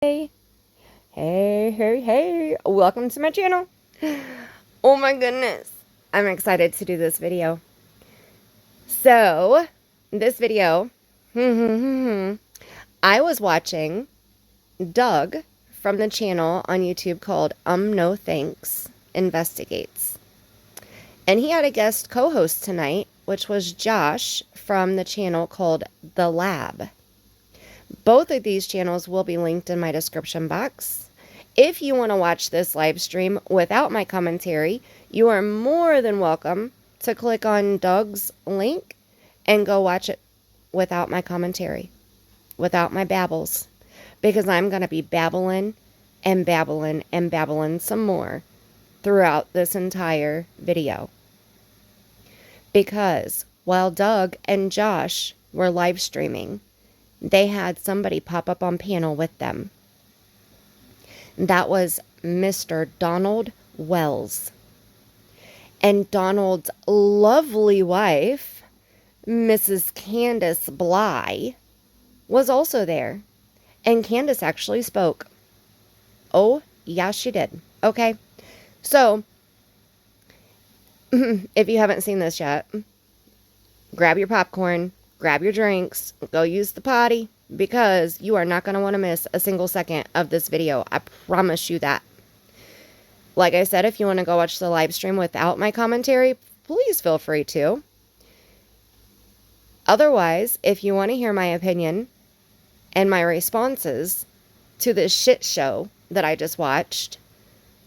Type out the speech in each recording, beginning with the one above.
Hey, hey, welcome to my channel. Oh my goodness, I'm excited to do this video. So, this video, I was watching Doug from the channel on YouTube called No Thanks Investigates. And he had a guest co-host tonight, which was Josh from the channel called The Lab. Both of these channels will be linked in my description box. If you want to watch this live stream without my commentary, you are more than welcome to click on Doug's link and go watch it without my commentary, without my babbles, because I'm going to be babbling and babbling and babbling some more throughout this entire video. Because while Doug and Josh were live streaming, they had somebody pop up on panel with them. That was Mr. Donald Wells. And Donald's lovely wife, Mrs. Candus Bly, was also there. And Candus actually spoke. Oh, yeah, she did. Okay. So, if you haven't seen this yet, grab your popcorn, grab your drinks, go use the potty, because you are not going to want to miss a single second of this video. I promise you that. Like I said, if you want to go watch the live stream without my commentary, please feel free to. Otherwise, if you want to hear my opinion and my responses to this shit show that I just watched,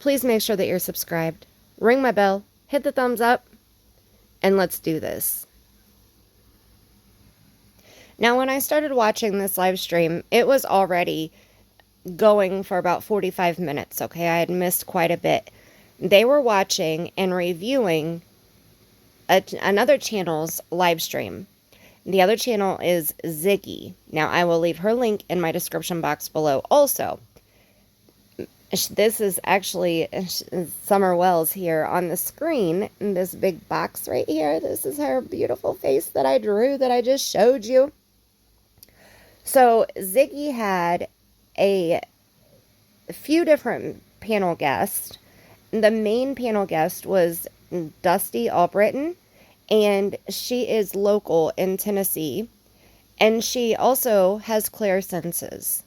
please make sure that you're subscribed. Ring my bell, hit the thumbs up, and let's do this. Now, when I started watching this live stream, it was already going for about 45 minutes, okay? I had missed quite a bit. They were watching and reviewing another channel's live stream. The other channel is Ziggy. Now, I will leave her link in my description box below also. This is actually Summer Wells here on the screen in this big box right here. This is her beautiful face that I drew that I just showed you. So, Ziggy had a few different panel guests. The main panel guest was Dusty Albritton, and she is local in Tennessee, and she also has clairsenses,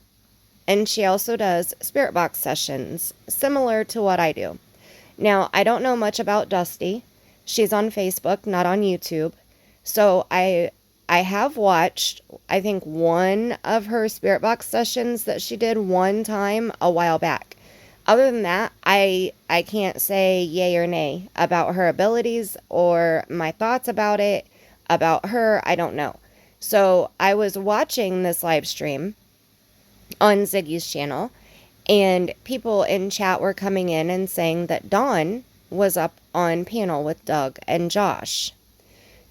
and she also does spirit box sessions, similar to what I do. Now, I don't know much about Dusty. She's on Facebook, not on YouTube, so I have watched, I think, one of her spirit box sessions that she did one time a while back. Other than that, I can't say yay or nay about her abilities or my thoughts about it, about her. I don't know. So I was watching this live stream on Ziggy's channel, and people in chat were coming in and saying that Dawn was up on panel with Doug and Josh.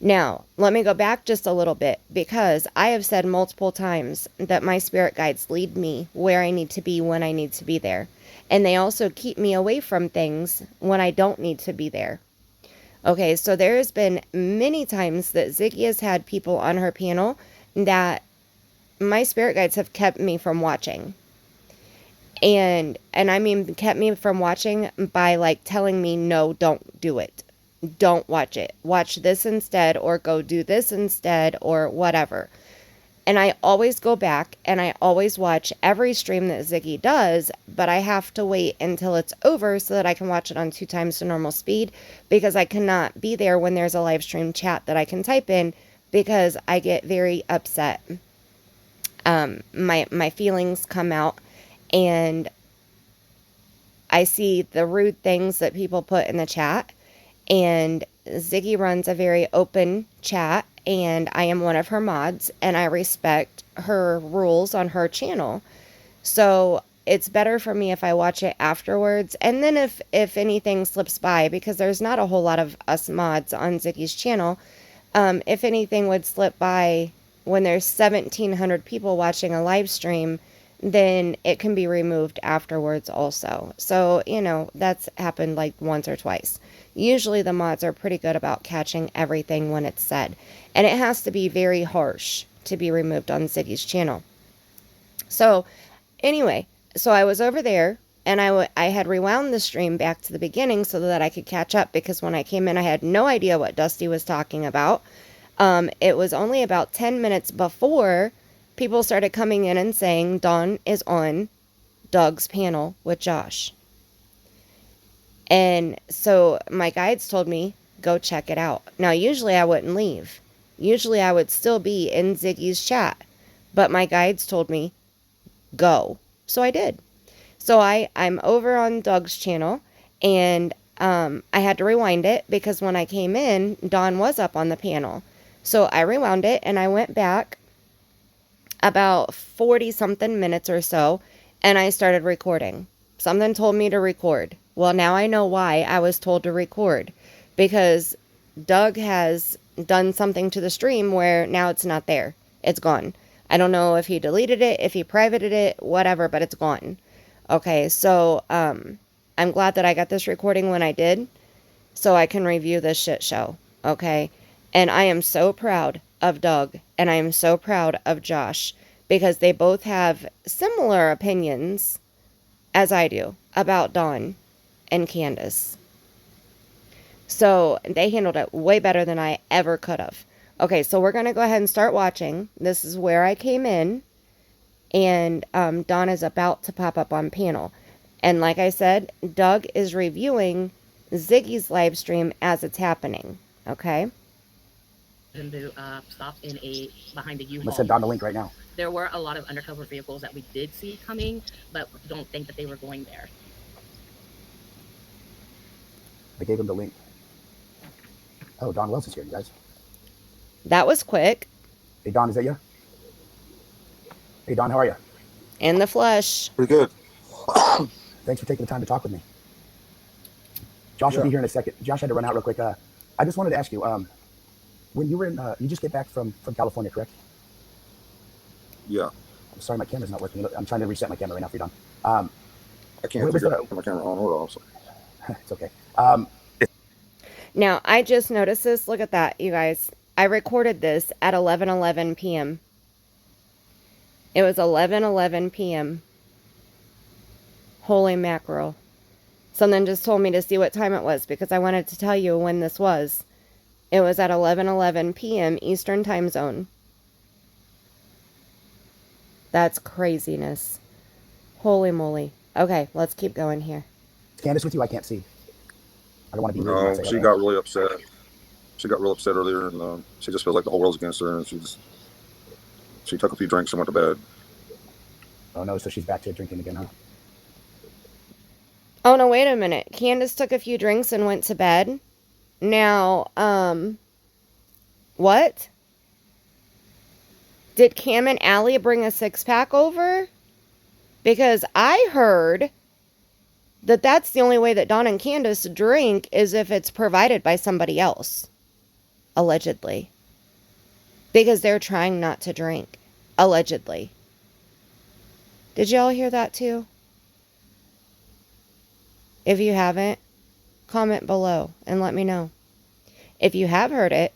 Now, let me go back just a little bit, because I have said multiple times that my spirit guides lead me where I need to be when I need to be there. And they also keep me away from things when I don't need to be there. Okay, so there has been many times that Ziggy has had people on her panel that my spirit guides have kept me from watching. And I mean kept me from watching by like telling me, no, don't do it. Don't watch it. Watch this instead, or go do this instead, or whatever. And I always go back and I always watch every stream that Ziggy does, but I have to wait until it's over so that I can watch it on 2 times the normal speed, because I cannot be there when there's a live stream chat that I can type in, because I get very upset. My feelings come out, and I see the rude things that people put in the chat. And Ziggy runs a very open chat, and I am one of her mods, and I respect her rules on her channel. So it's better for me if I watch it afterwards. And then if anything slips by, because there's not a whole lot of us mods on Ziggy's channel, if anything would slip by when there's 1,700 people watching a live stream, then it can be removed afterwards also. So, you know, that's happened like once or twice. Usually the mods are pretty good about catching everything when it's said. And it has to be very harsh to be removed on Ziggy's channel. So, anyway, so I was over there, and I had rewound the stream back to the beginning so that I could catch up, because when I came in, I had no idea what Dusty was talking about. It was only about 10 minutes before people started coming in and saying Dawn is on Doug's panel with Josh. And so my guides told me, go check it out. Now, usually I wouldn't leave. Usually I would still be in Ziggy's chat. But my guides told me, go. So I did. So I'm over on Doug's channel, and I had to rewind it because when I came in, Dawn was up on the panel. So I rewound it, and I went back about 40-something minutes or so, and I started recording. Something told me to record. Well, now I know why I was told to record, because Doug has done something to the stream where now it's not there. It's gone. I don't know if he deleted it, if he privated it, whatever, but it's gone. Okay, so I'm glad that I got this recording when I did, so I can review this shit show, okay? And I am so proud of Doug, and I am so proud of Josh, because they both have similar opinions as I do about Dawn and Candus. So they handled it way better than I ever could have. Okay, so we're going to go ahead and start watching. This is where I came in, and Dawn is about to pop up on panel. And like I said, Doug is reviewing Ziggy's live stream as it's happening, okay? Them to stop behind the U-Haul. I'm gonna send Dawn the link right now. There were a lot of undercover vehicles that we did see coming, but don't think that they were going there. I gave him the link. Oh, Dawn Wells is here, you guys. That was quick. Hey, Dawn, is that you? Hey, Dawn, how are you? In the flesh. Pretty good. Thanks for taking the time to talk with me. Josh will be here in a second. Josh had to run out real quick. I just wanted to ask you, when you were in, you just get back from California, correct? Yeah. I'm sorry, my camera's not working. I'm trying to reset my camera right now for you, Dawn. I can't figure out my camera on. Hold on. So. It's okay. Now, I just noticed this. Look at that, you guys. I recorded this at 11:11 p.m. It was 11:11 p.m. Holy mackerel. Something just told me to see what time it was, because I wanted to tell you when this was. It was at 11:11 p.m. Eastern Time Zone. That's craziness. Holy moly. Okay, let's keep going here. Is Candus with you? I can't see. I don't want to be rude. No, she got really upset. She got real upset earlier, and she just feels like the whole world's against her, and she took a few drinks and went to bed. Oh no, so she's back to drinking again, huh? Oh no, wait a minute. Candus took a few drinks and went to bed. Now, what? Did Cam and Allie bring a 6-pack over? Because I heard that that's the only way that Dawn and Candus drink is if it's provided by somebody else. Allegedly. Because they're trying not to drink. Allegedly. Did y'all hear that too? If you haven't, comment below and let me know. If you have heard it,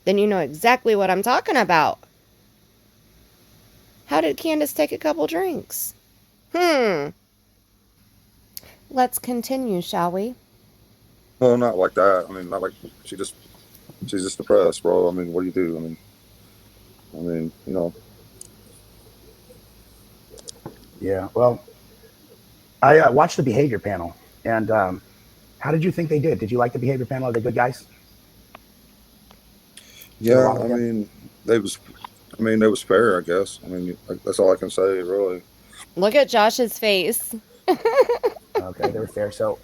then you know exactly what I'm talking about. How did Candus take a couple drinks? Let's continue, shall we? Well, not like that. I mean, not like she's just depressed, bro. I mean, what do you do? I mean, you know. Yeah. Well, I watched the behavior panel, and how did you think they did? Did you like the behavior panel? Are they good guys? Yeah, I mean, they was fair, I guess. I mean, that's all I can say, really. Look at Josh's face. Okay, they were fair. So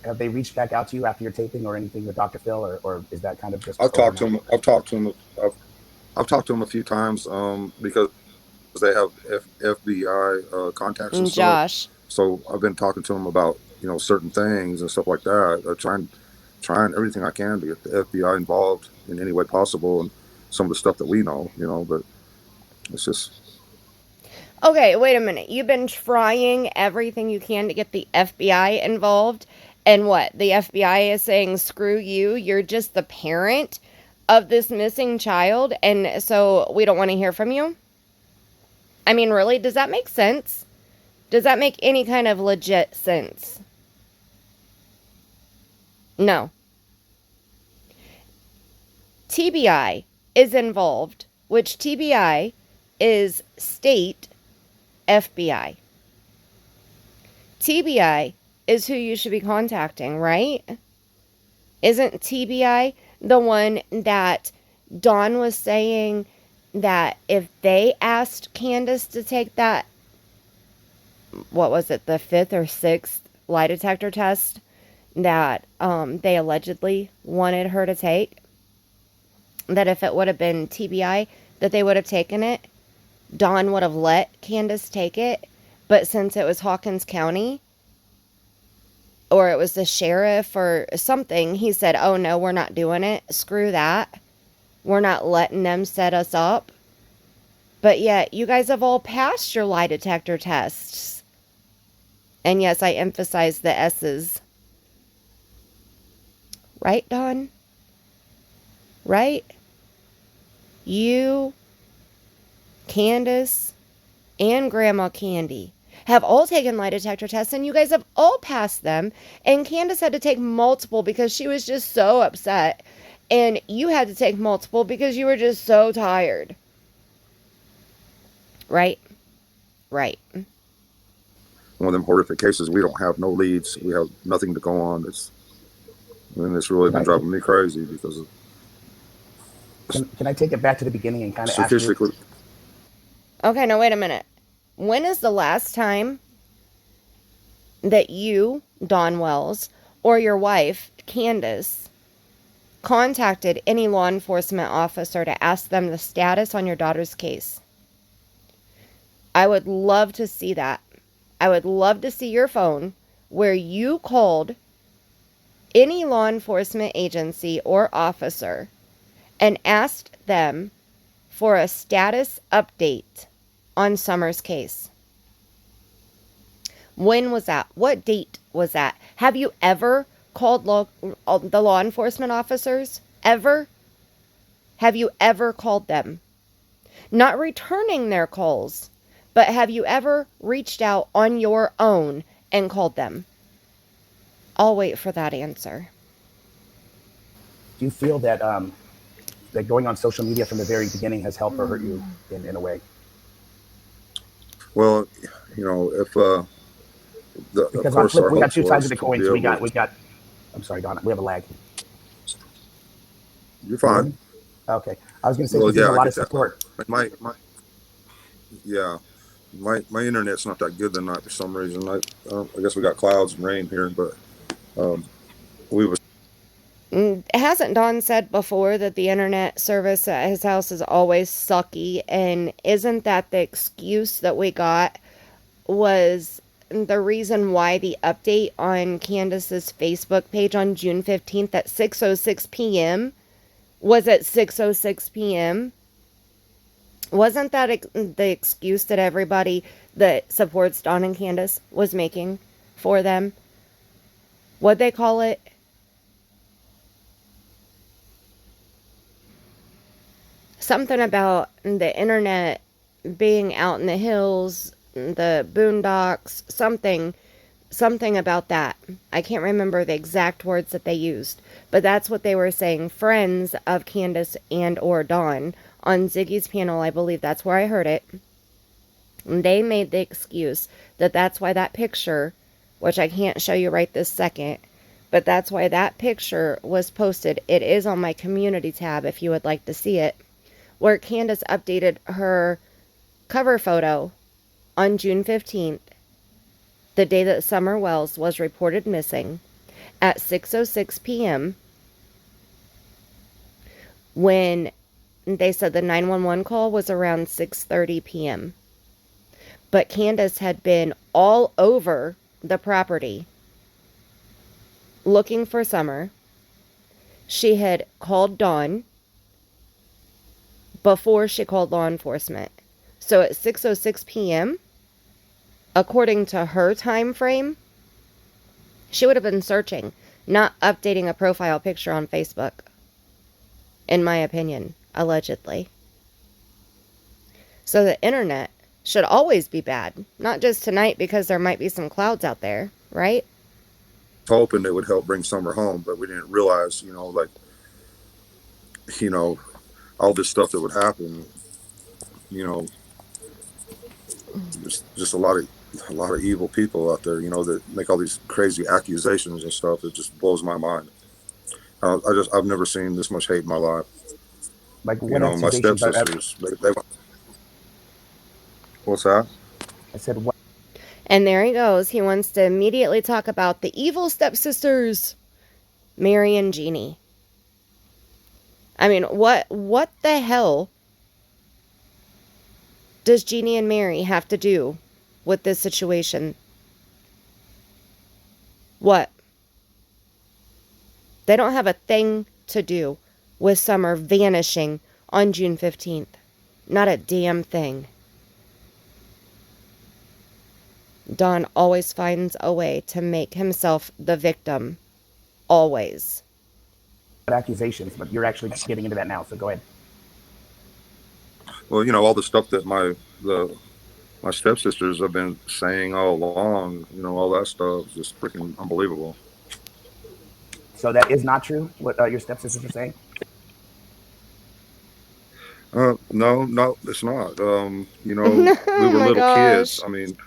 have they reached back out to you after your taping or anything with Dr. Phil, or is that kind of just? I've talked to him a few times because they have FBI contacts and Josh. stuff. So I've been talking to him about, you know, certain things and stuff like that. Trying everything I can to get the FBI involved in any way possible, and some of the stuff that we know, you know, but it's just. Okay, wait a minute. You've been trying everything you can to get the FBI involved, and what? The FBI is saying, screw you, you're just the parent of this missing child, and so we don't want to hear from you? I mean, really, does that make sense? Does that make any kind of legit sense? No. TBI is involved, which TBI is state FBI. TBI is who you should be contacting, right? Isn't TBI the one that Dawn was saying that if they asked Candus to take that, what was it, the 5th or 6th lie detector test that they allegedly wanted her to take, that if it would have been TBI, that they would have taken it, Dawn would have let Candus take it, but since it was Hawkins County, or it was the sheriff or something, he said, oh no, we're not doing it. Screw that. We're not letting them set us up. But yet, you guys have all passed your lie detector tests. And yes, I emphasize the S's. Right, Dawn? Right? You, Candus, and Grandma Candy have all taken lie detector tests, and you guys have all passed them. And Candus had to take multiple because she was just so upset. And you had to take multiple because you were just so tired. Right? Right. One of them horrific cases, we don't have no leads. We have nothing to go on. It's really been driving me crazy because of Can I take it back to the beginning and kind of ask you? statistically. Okay, now wait a minute. When is the last time that you, Dawn Wells, or your wife, Candus, contacted any law enforcement officer to ask them the status on your daughter's case? I would love to see that. I would love to see your phone where you called any law enforcement agency or officer and asked them for a status update on Summer's case. When was that? What date was that? Have you ever called the law enforcement officers? Ever? Have you ever called them? Not returning their calls, but have you ever reached out on your own and called them? I'll wait for that answer. Do you feel that that going on social media from the very beginning has helped or hurt you in a way? Well, if Because on flip, we got two sides of the coin. So we got. I'm sorry, Donna. We have a lag. You're fine. Okay, I was going to say Well, there's a I lot get of support. My internet's not that good tonight for some reason. I guess we got clouds and rain here, but we was. Hasn't Don said before that the internet service at his house is always sucky? And isn't that the excuse that we got was the reason why the update on Candus's Facebook page on June 15th at 6:06 p.m. was at 6:06 p.m.? Wasn't that the excuse that everybody that supports Don and Candus was making for them? What'd they call it? Something about the internet being out in the hills, the boondocks, something about that. I can't remember the exact words that they used, but that's what they were saying. Friends of Candus and or Dawn on Ziggy's panel, I believe that's where I heard it. And they made the excuse that that's why that picture, which I can't show you right this second, but that's why that picture was posted. It is on my community tab if you would like to see it, where Candus updated her cover photo on June 15th, the day that Summer Wells was reported missing, at 6:06 p.m. when they said the 911 call was around 6:30 p.m. But Candus had been all over the property looking for Summer. She had called Dawn before she called law enforcement. So at 6:06 p.m., according to her time frame, she would have been searching, not updating a profile picture on Facebook, in my opinion, allegedly. So the internet should always be bad. Not just tonight because there might be some clouds out there, right? Hoping it would help bring summer home, but we didn't realize, like, you know, all this stuff that would happen, you know, just a lot of evil people out there, that make all these crazy accusations and stuff. It just blows my mind. I've never seen this much hate in my life. Like what My accusations are? stepsisters, what's that? I said what? And there he goes. He wants to immediately talk about the evil stepsisters, Mary and Jeannie. I mean, what the hell does Jeannie and Mary have to do with this situation? What? They don't have a thing to do with Summer vanishing on June 15th. Not a damn thing. Don always finds a way to make himself the victim. Always. Accusations, but you're actually getting into that now, so go ahead. Well, all the stuff that my stepsisters have been saying all along, all that stuff is just freaking unbelievable. So that is not true, what your stepsisters are saying? No, it's not. We were Oh my little gosh. kids. I mean,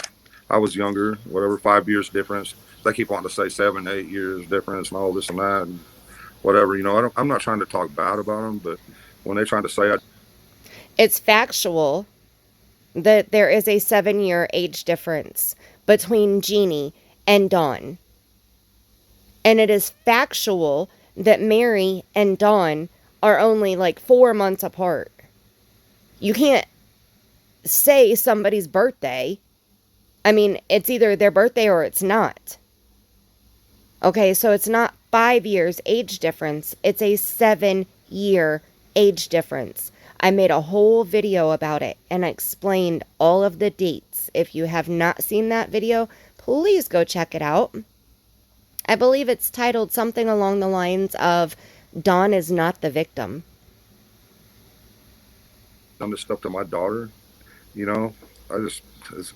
I was younger, whatever, 5 years difference. They keep wanting to say 7, 8 years difference and all this and that and whatever. I'm not trying to talk bad about them, but when they're trying to say It's factual that there is a 7-year age difference between Jeannie and Dawn. And it is factual that Mary and Dawn are only like 4 months apart. You can't say somebody's birthday. I mean, it's either their birthday or it's not. Okay, so it's not 5 years age difference. It's a 7-year age difference. I made a whole video about it and I explained all of the dates. If you have not seen that video, please go check it out. I believe it's titled something along the lines of Dawn is not the victim. done this stuff to my daughter, it's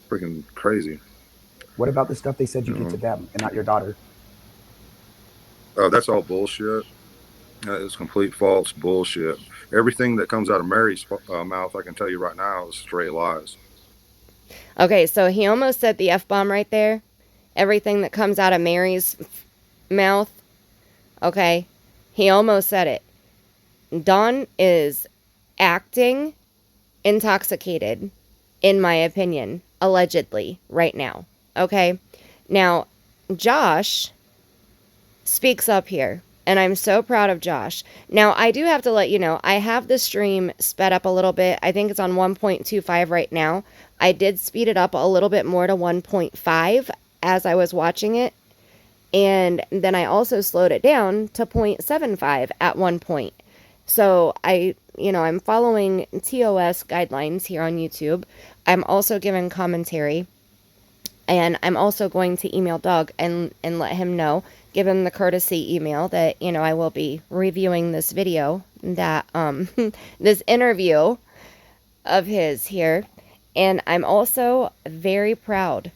freaking crazy. What about the stuff they said you did to them and not your daughter? That's all bullshit. It's complete false bullshit. Everything that comes out of Mary's mouth, I can tell you right now, is straight lies. Okay, so he almost said the F-bomb right there. Everything that comes out of Mary's mouth. Okay, he almost said it. Dawn is acting intoxicated, in my opinion, allegedly, right now. Okay, now, Josh speaks up here. And I'm so proud of Josh. Now, I do have to let you know, I have the stream sped up a little bit. I think it's on 1.25 right now. I did speed it up a little bit more to 1.5 as I was watching it. And then I also slowed it down to 0.75 at one point. So I'm following TOS guidelines here on YouTube. I'm also giving commentary. And I'm also going to email Doug and let him know, give him the courtesy email that, I will be reviewing this video, that, this interview of his here. And I'm also very proud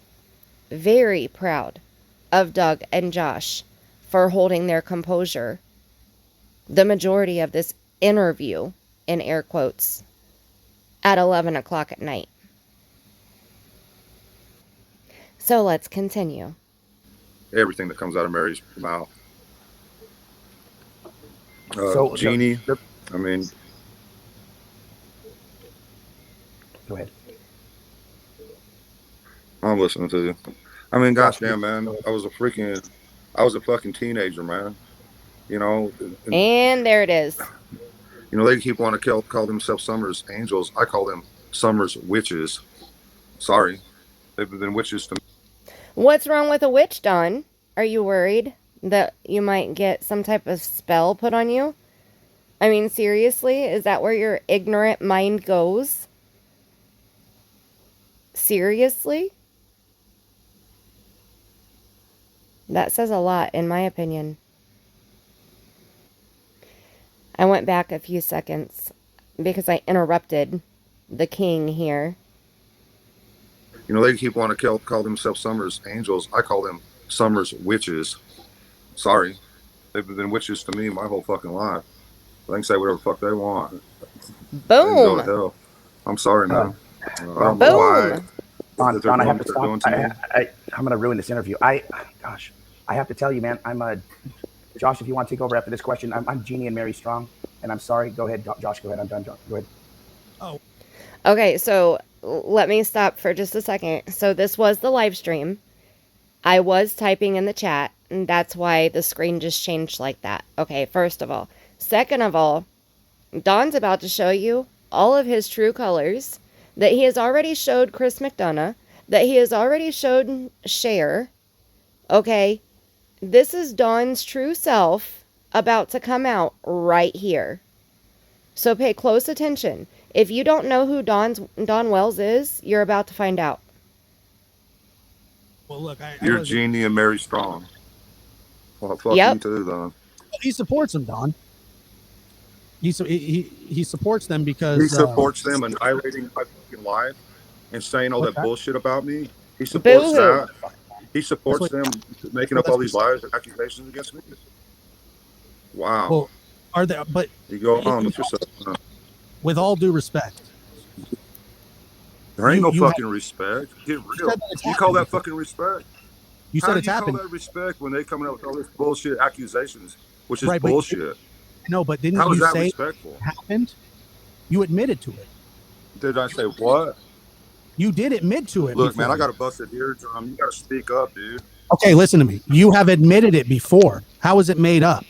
of Doug and Josh for holding their composure the majority of this interview, in air quotes, at 11 o'clock at night. So let's continue. Everything that comes out of Mary's mouth. Jeannie, I mean... Go ahead. I'm listening to you. I mean, goddamn, man. I was a fucking teenager, man. And there it is. They keep wanting to call themselves Summer's angels. I call them Summer's witches. Sorry. They've been witches to me. What's wrong with a witch, Dawn? Are you worried that you might get some type of spell put on you? I mean, seriously? Is that where your ignorant mind goes? Seriously? That says a lot, in my opinion. I went back a few seconds because I interrupted the king here. You know, they keep wanting to call themselves Summer's angels. I call them Summer's witches. Sorry. They've been witches to me my whole fucking life. They can say whatever the fuck they want. They can go to Boom. hell. I'm sorry, man. I well, don't know why. Boom. Don, That they're Don, I doing have what to they're doing stop. to me. I'm going to ruin this interview. Gosh, I have to tell you, man. Josh, if you want to take over after this question, I'm Jeannie and Mary Strong, and I'm sorry. Go ahead, Josh. Go ahead. I'm done. Josh, go ahead. Oh, Okay, so let me stop for just a second. So this was the live stream. I was typing in the chat, and that's why the screen just changed like that. Okay, first of all. Second of all, Don's about to show you all of his true colors that he has already showed Chris McDonough, that he has already showed Cher. Okay, this is Don's true self about to come out right here. So pay close attention. If you don't know who Don Wells is, you're about to find out. well, look, You're Jeannie and Mary Strong. Well, fuck Yep. you too, then. he supports them, Don. He supports them because He supports them annihilating my fucking life and saying all What's that that? bullshit about me. He supports Boo-hoo. that. He supports That's them making up all these lies and accusations against me. Wow. Well, are there? But You go on with yourself. Huh? with all due respect, There ain't no You fucking respect. Get real. said that it's You call that happened. fucking respect? you How said do it's you happened. call that respect when they coming up with all this bullshit accusations, which is Right, but- bullshit? No, but didn't How is you that say respectful? it happened? You admitted to it. Did I say what? You did admit to it. Look, man, before. I got a busted eardrum. You got to speak up, dude. Okay, listen to me. You have admitted it before. How is it made up?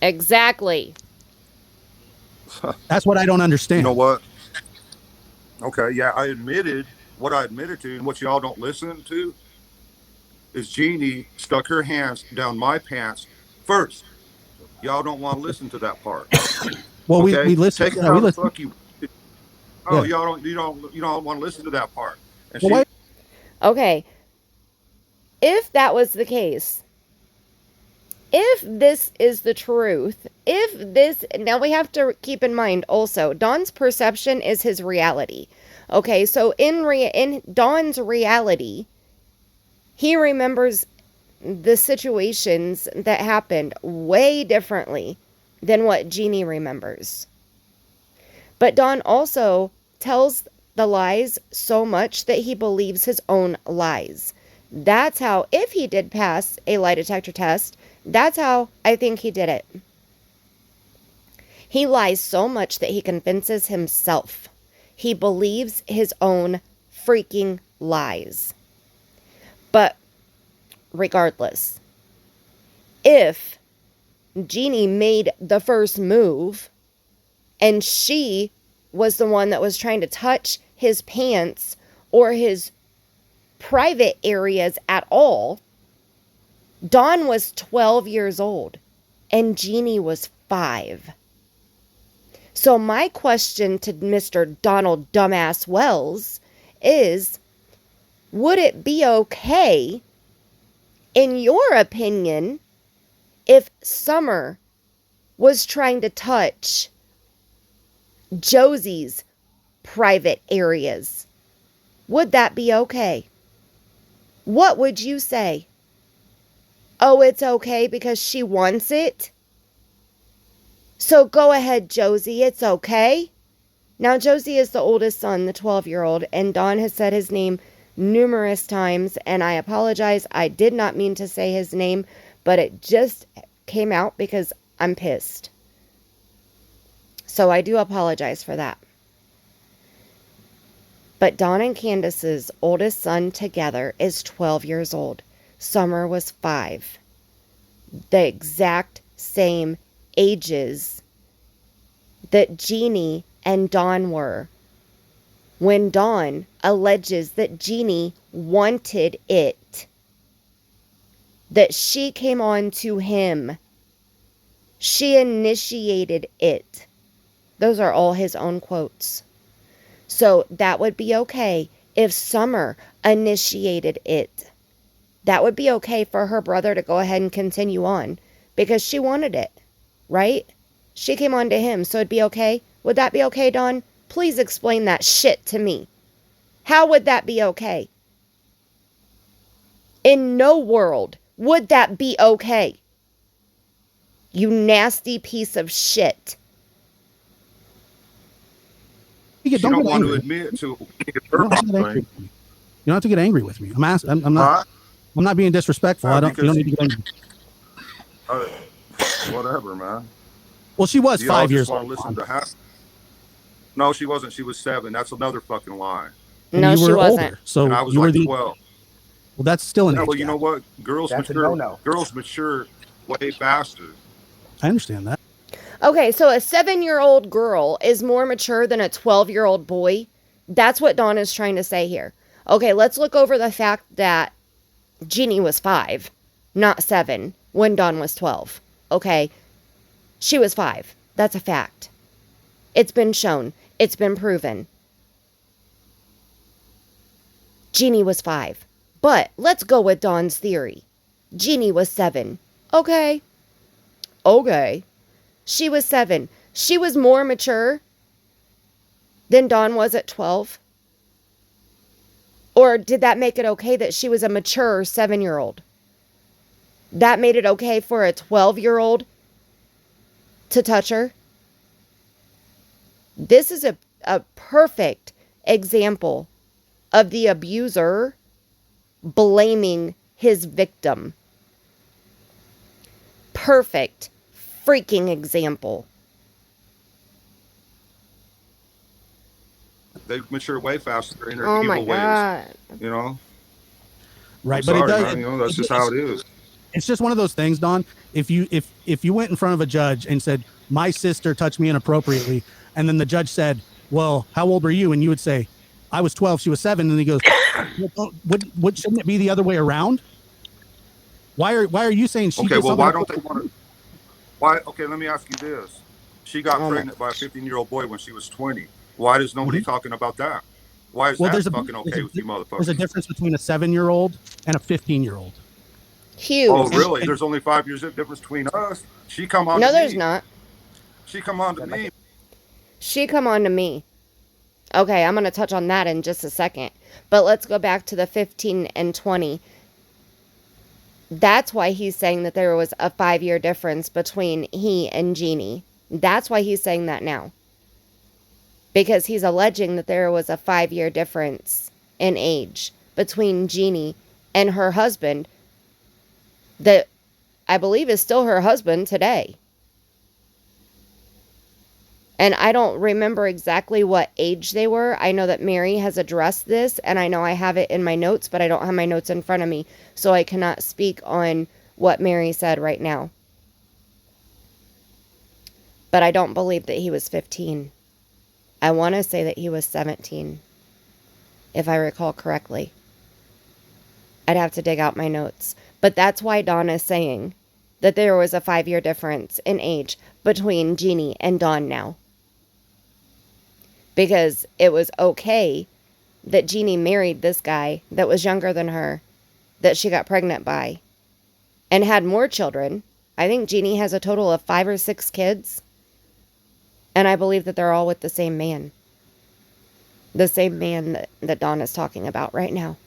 Exactly. That's what I don't understand. You know what? Okay, yeah, I admitted what I admitted to, and what y'all don't listen to is Jeannie stuck her hands down my pants first. Y'all don't want to listen to that part. Well, Okay? we listen. Take it Yeah, how we the listen. fuck you. Oh, Yeah. you don't want to listen to that part. And Well, she, wait. Okay. If that was the case, if this is the truth, now we have to keep in mind also, Don's perception is his reality. Okay, so in Don's reality, he remembers the situations that happened way differently than what Jeannie remembers. But Don also tells the lies so much that he believes his own lies. That's how, if he did pass a lie detector test, that's how I think he did it. He lies so much that he convinces himself. He believes his own freaking lies. But regardless, if Jeannie made the first move and she was the one that was trying to touch his pants or his private areas at all, Don was 12 years old and Jeannie was 5. So my question to Mr. Donald Dumbass Wells is, would it be okay, in your opinion, if Summer was trying to touch Josie's private areas? Would that be okay? What would you say? Oh, it's okay because she wants it? So go ahead, Josie, it's okay. Now, Josie is the oldest son, the 12-year-old, and Don has said his name numerous times, and I apologize. I did not mean to say his name, but it just came out because I'm pissed. So I do apologize for that. But Don and Candace's oldest son together is 12 years old. Summer was 5. The exact same ages that Jeannie and Don were when Don alleges that Jeannie wanted it, that she came on to him. She initiated it. Those are all his own quotes. So that would be okay if Summer initiated it. That would be okay for her brother to go ahead and continue on because she wanted it, right? She came on to him, so it'd be okay. Would that be okay, Don? Please explain that shit to me. How would that be okay? In no world would that be okay. You nasty piece of shit. You She don't want to angry. admit to You don't have to get angry with me. You don't have to get angry with me. I'm not. I'm not being disrespectful. Yeah, You don't need to get angry. Whatever, man. Well, she was Do y'all 5 just years want old. to listen to No, she wasn't. She was 7. That's another fucking lie. And No, you she were wasn't. older, so And I was you were like the. 12. Well, that's still an Yeah, age well, you gap. know what? Girls That's a mature. no-no. Girls mature way faster. I understand that. Okay, so a 7-year-old girl is more mature than a 12-year-old boy. That's what Dawn is trying to say here. Okay, let's look over the fact that Jeannie was 5, not 7, when Dawn was 12. Okay, she was 5. That's a fact. It's been shown. It's been proven. Jeannie was 5. But let's go with Dawn's theory. Jeannie was 7. Okay. Okay. She was 7. She was more mature than Dawn was at 12? Or did that make it okay that she was a mature 7-year-old? That made it okay for a 12-year-old to touch her? This is a perfect example of the abuser blaming his victim. Perfect freaking example. They mature way faster in their Oh my evil ways. God. You know? Right, I'm but sorry, it does. man. You know, that's just how it is. It's just one of those things, Don. If you went in front of a judge and said, "My sister touched me inappropriately," and then the judge said, "Well, how old were you?" and you would say, "I was 12, she was 7," and he goes, well, shouldn't it be the other way around? Why are you saying she Okay, did well, something? why don't they want to? Why? Okay, let me ask you this: She got Oh my- pregnant by a 15-year-old boy when she was 20. Why is nobody talking about that? Why is that fucking okay with you motherfuckers? There's a difference between a 7-year-old and a 15-year-old. Huge. Oh, really? There's only 5 years of difference between us. She come on No, to there's me. not. She come on to me. She come on to me. Okay, I'm going to touch on that in just a second. But let's go back to the 15 and 20. That's why he's saying that there was a 5-year difference between he and Jeannie. That's why he's saying that now. Because he's alleging that there was a 5-year difference in age between Jeannie and her husband that I believe is still her husband today. And I don't remember exactly what age they were. I know that Mary has addressed this, and I know I have it in my notes, but I don't have my notes in front of me, so I cannot speak on what Mary said right now. But I don't believe that he was 15. I want to say that he was 17, if I recall correctly. I'd have to dig out my notes. But that's why Dawn is saying that there was a 5-year difference in age between Jeannie and Dawn now. Because it was okay that Jeannie married this guy that was younger than her, that she got pregnant by, and had more children. I think Jeannie has a total of 5 or 6 kids. And I believe that they're all with the same man. The same man that Dawn is talking about right now.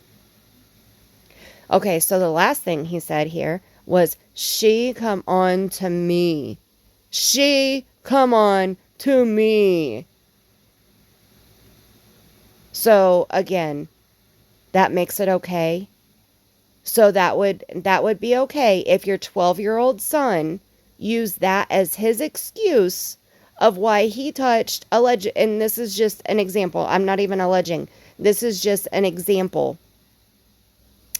Okay, so the last thing he said here was, she come on to me. She come on to me. So again, that makes it okay. So that would be okay if your 12-year-old son used that as his excuse of why he touched and this is just an example. I'm not even alleging. This is just an example.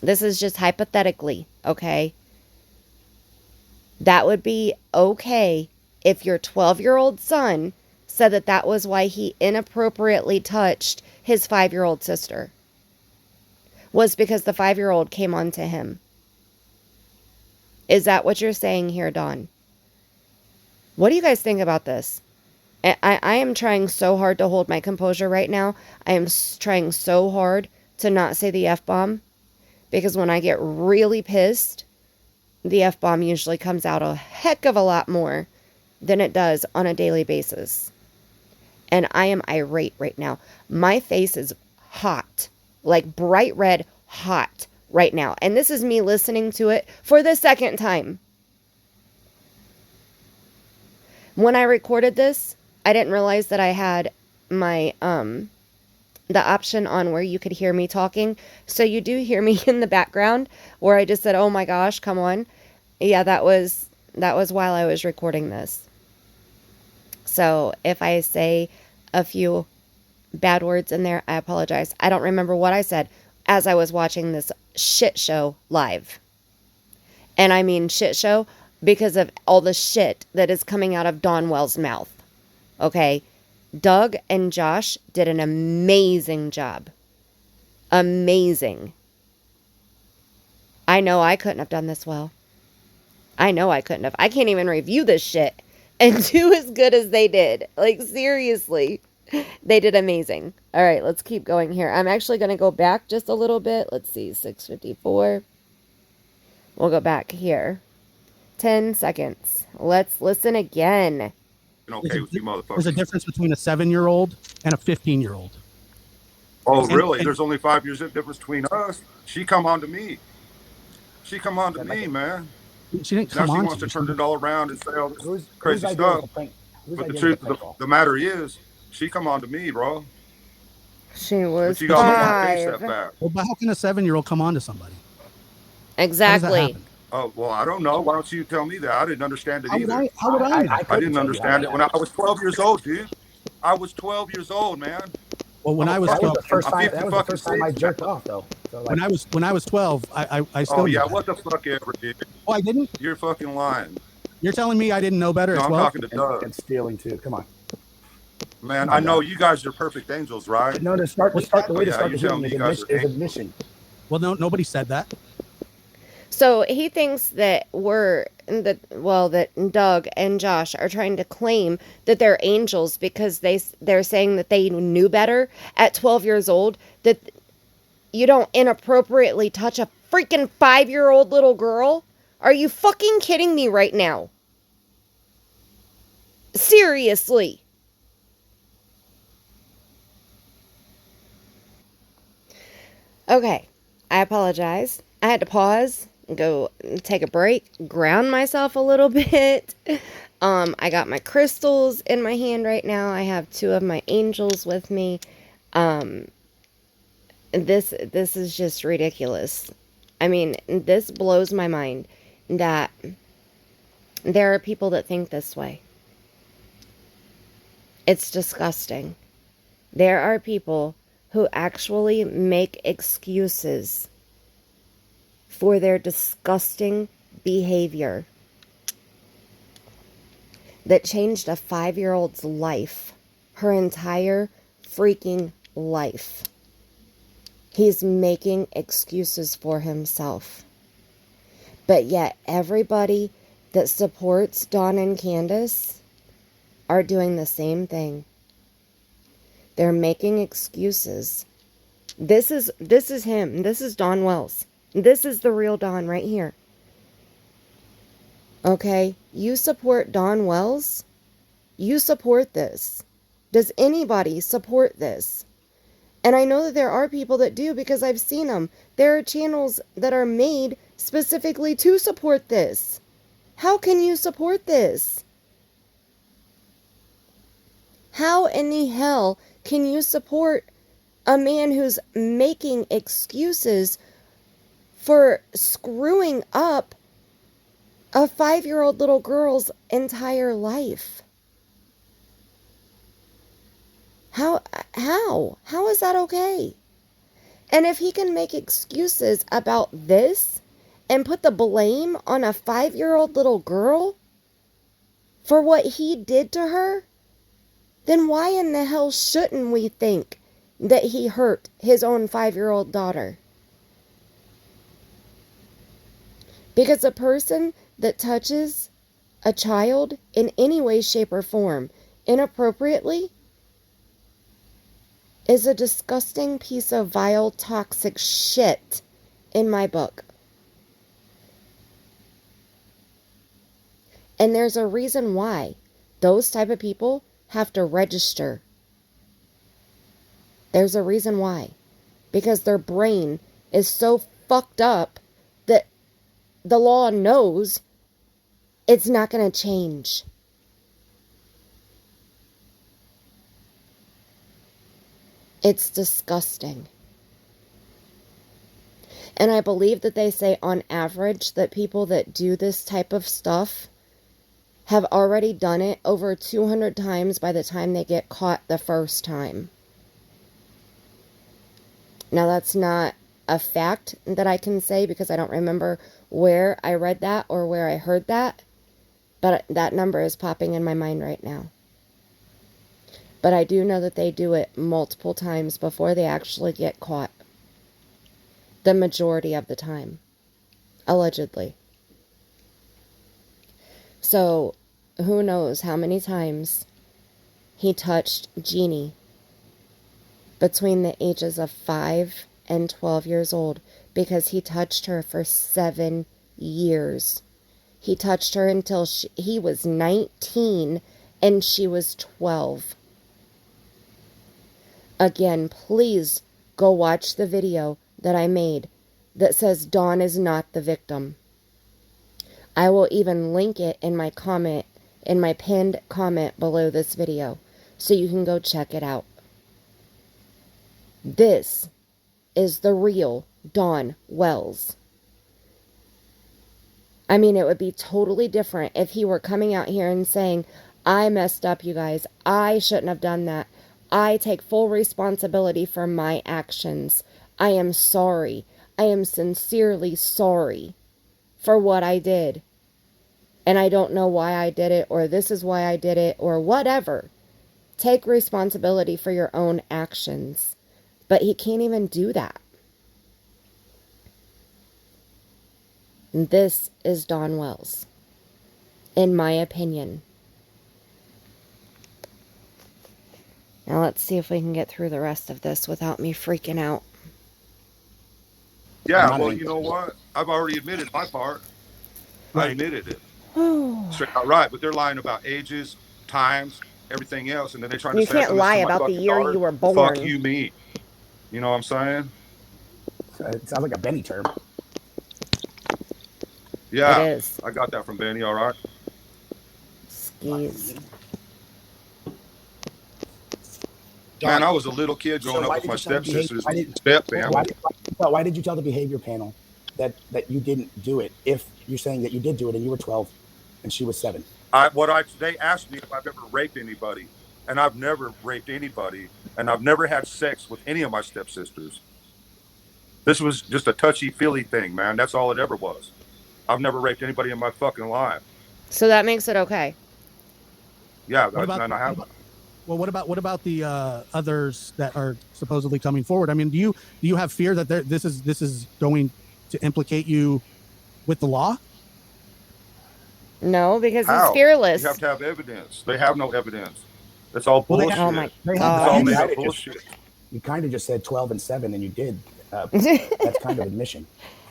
This is just hypothetically, okay? That would be okay if your 12-year-old son said that that was why he inappropriately touched his 5-year-old sister. Was because the 5-year-old came on to him. Is that what you're saying here, Dawn? What do you guys think about this? I am trying so hard to hold my composure right now. I am trying so hard to not say the F-bomb. Because when I get really pissed, the F-bomb usually comes out a heck of a lot more than it does on a daily basis. And I am irate right now. My face is hot. Like bright red hot. right now. And this is me listening to it for the second time. When I recorded this, I didn't realize that I had my the option on where you could hear me talking. So you do hear me in the background where I just said, "Oh my gosh, come on." Yeah, that was while I was recording this. So if I say a few bad words in there, I apologize. I don't remember what I said as I was watching this shit show live. And I mean shit show because of all the shit that is coming out of Donwell's mouth. Okay? Doug and Josh did an amazing job. Amazing. I know I couldn't have done this well. I know I couldn't have. I can't even review this shit and do as good as they did. Like, seriously. They did amazing. All right, let's keep going here. I'm actually going to go back just a little bit. Let's see, 6:54. We'll go back here. 10 seconds. Let's listen again. Okay with you There's a motherfuckers. difference between a 7-year-old and a 15-year-old. Oh, really? and- There's only 5 years of difference between us. She come on to me. She come on to me, man. She didn't Now come she on wants to turn it all around and say all this Whose crazy idea was stuff. the prank? Whose But the idea was truth the of prank call? the matter is, she come on to me, bro. She was But you gotta face that 5. fact. Well, but how can a 7-year-old come on to somebody? How does that Exactly. happen? Oh, well, I don't know. Why don't you tell me that? I didn't understand it How would either. I? How would I? know? I couldn't didn't tell you understand how it when I was 12 years old, dude. I was 12 years old, man. Well, when I was That was 12, the first I'm time. 50 That was the fucking first time I six. jerked off, though. So like, when I was 12, I still. Oh, knew yeah, better. what the fuck ever, dude. Oh, I didn't. You're fucking lying. You're telling me I didn't know better No, at I'm 12? talking to Doug. and stealing too. Come on. Man, Come on, I know Doug. you guys are perfect angels, right? No, to start the way to yeah, start you the tell healing me you guys is are admission. Well, no, nobody said that. So he thinks that that Doug and Josh are trying to claim that they're angels because they're saying that they knew better at 12 years old, that you don't inappropriately touch a freaking 5-year-old little girl. Are you fucking kidding me right now? Seriously. Okay, I apologize. I had to pause, go take a break, ground myself a little bit. I got my crystals in my hand right now. I have 2 of my angels with me. This is just ridiculous. I mean, this blows my mind that there are people that think this way. It's disgusting. There are people who actually make excuses for their disgusting behavior that changed a 5-year-old's life, her entire freaking life. He's making excuses for himself. But yet everybody that supports Dawn and Candus are doing the same thing. They're making excuses. This is him. This is Dawn Wells. This is the real Dawn right here. Okay? You support Dawn Wells? You support this. Does anybody support this? And I know that there are people that do because I've seen them. There are channels that are made specifically to support this. How can you support this? How in the hell can you support a man who's making excuses for screwing up a 5-year-old little girl's entire life? How is that okay? And if he can make excuses about this and put the blame on a 5-year-old little girl for what he did to her, then why in the hell shouldn't we think that he hurt his own 5-year-old daughter? Because a person that touches a child in any way, shape, or form inappropriately is a disgusting piece of vile, toxic shit in my book. And there's a reason why those type of people have to register. There's a reason why. Because their brain is so fucked up that the law knows it's not going to change. It's disgusting. And I believe that they say on average that people that do this type of stuff have already done it over 200 times by the time they get caught the first time. Now, that's not a fact that I can say because I don't remember where I read that or where I heard that, but that number is popping in my mind right now. But I do know that they do it multiple times before they actually get caught. The majority of the time. Allegedly. So, who knows how many times he touched Jeannie between the ages of 5 and 12 years old, because he touched her for 7 years. He touched her until he was 19 and she was 12. Again, please go watch the video that I made that says Dawn is not the victim. I will even link it in my comment, in my pinned comment below this video, so you can go check it out. This is the real Dawn Wells. I mean, it would be totally different if he were coming out here and saying, I messed up, you guys. I shouldn't have done that. I take full responsibility for my actions. I am sorry. I am sincerely sorry for what I did. And I don't know why I did it, or this is why I did it, or whatever. Take responsibility for your own actions. But he can't even do that. This is Dawn Wells, in my opinion. Now let's see if we can get through the rest of this without me freaking out. Yeah, well, you know what? I've already admitted my part. I admitted it. Straight out right, but they're lying about ages, times, everything else, and then they're trying to You say can't something lie to my about the fucking year daughter. you were born. Fuck you, me. You know what I'm saying? It sounds like a Benny term. Yeah, It is. I got that from Benny. All right. Skis. Man, I was a little kid growing up with my stepsisters, stepfamily. Why did you tell the behavior panel that you didn't do it if you're saying that you did do it and you were 12 and she was 7? They asked me if I've ever raped anybody, and I've never raped anybody, and I've never had sex with any of my stepsisters. This was just a touchy-feely thing, man. That's all it ever was. I've never raped anybody in my fucking life. So that makes it okay. Yeah, and I haven't. Well, what about the others that are supposedly coming forward? I mean, do you have fear that this is going to implicate you with the law? No, because How? he's fearless. You have to have evidence. They have no evidence. It's all Well, bullshit. Oh my It's all God. made up bullshit. You kind of just said 12 and 7 and you did. That's kind of admission.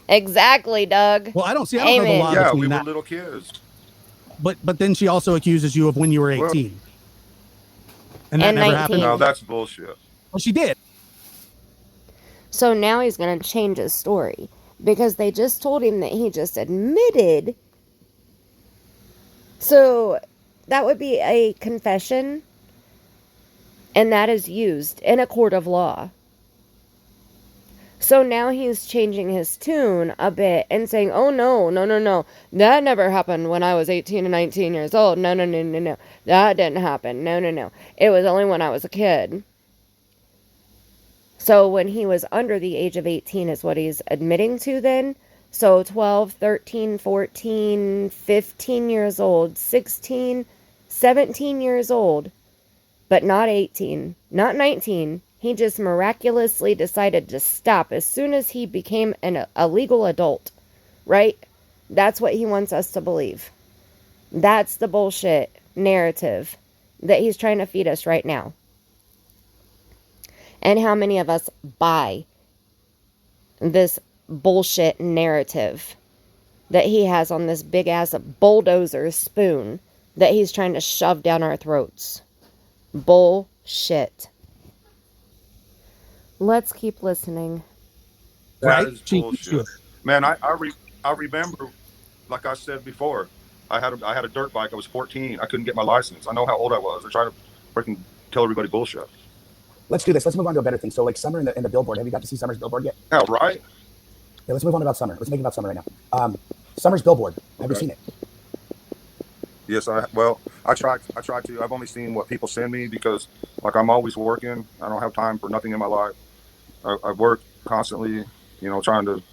Exactly, Doug. Well, I don't know the Amen. law Yeah, between we were that. little kids. But then she also accuses you of when you were 18. And that And never 19. happened. No, that's bullshit. Well, she did. So now he's going to change his story because they just told him that he just admitted. So that would be a confession, and that is used in a court of law. So now he's changing his tune a bit and saying, oh, no. That never happened when I was 18 and 19 years old. No. That didn't happen. No. It was only when I was a kid. So when he was under the age of 18 is what he's admitting to then. So 12, 13, 14, 15 years old, 16, 17 years old, but not 18, not 19. He just miraculously decided to stop as soon as he became a legal adult, right? That's what he wants us to believe. That's the bullshit narrative that he's trying to feed us right now. And how many of us buy this bullshit narrative that he has on this big ass bulldozer spoon that he's trying to shove down our throats? Bullshit. Let's keep listening. That right? is bullshit, man. I remember, like I said before, I had a dirt bike. I was 14. I couldn't get my license. I know how old I was. They're trying to freaking tell everybody bullshit. Let's do this. Let's move on to a better thing. So, like Summer in the billboard. Have you got to see Summer's billboard yet? Yeah, right. Yeah, let's move on about Summer. Let's make it about Summer right now. Summer's billboard. Have you Okay. seen it? Yes, I try to. I've only seen what people send me because, like, I'm always working. I don't have time for nothing in my life. I work constantly, trying to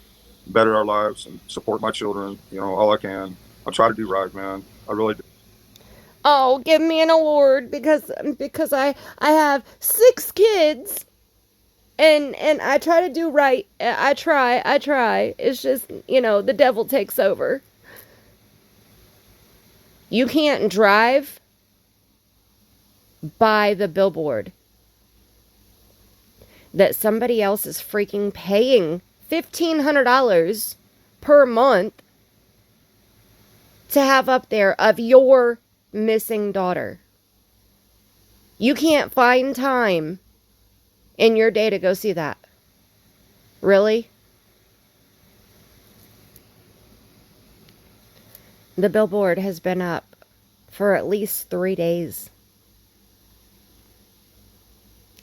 better our lives and support my children, all I can. I try to do right, man. I really do. Oh, give me an award because I have 6 kids and I try to do right. I try. It's just, the devil takes over. You can't drive by the billboard that somebody else is freaking paying $1,500 per month to have up there of your missing daughter. You can't find time in your day to go see that. Really? The billboard has been up for at least 3 days.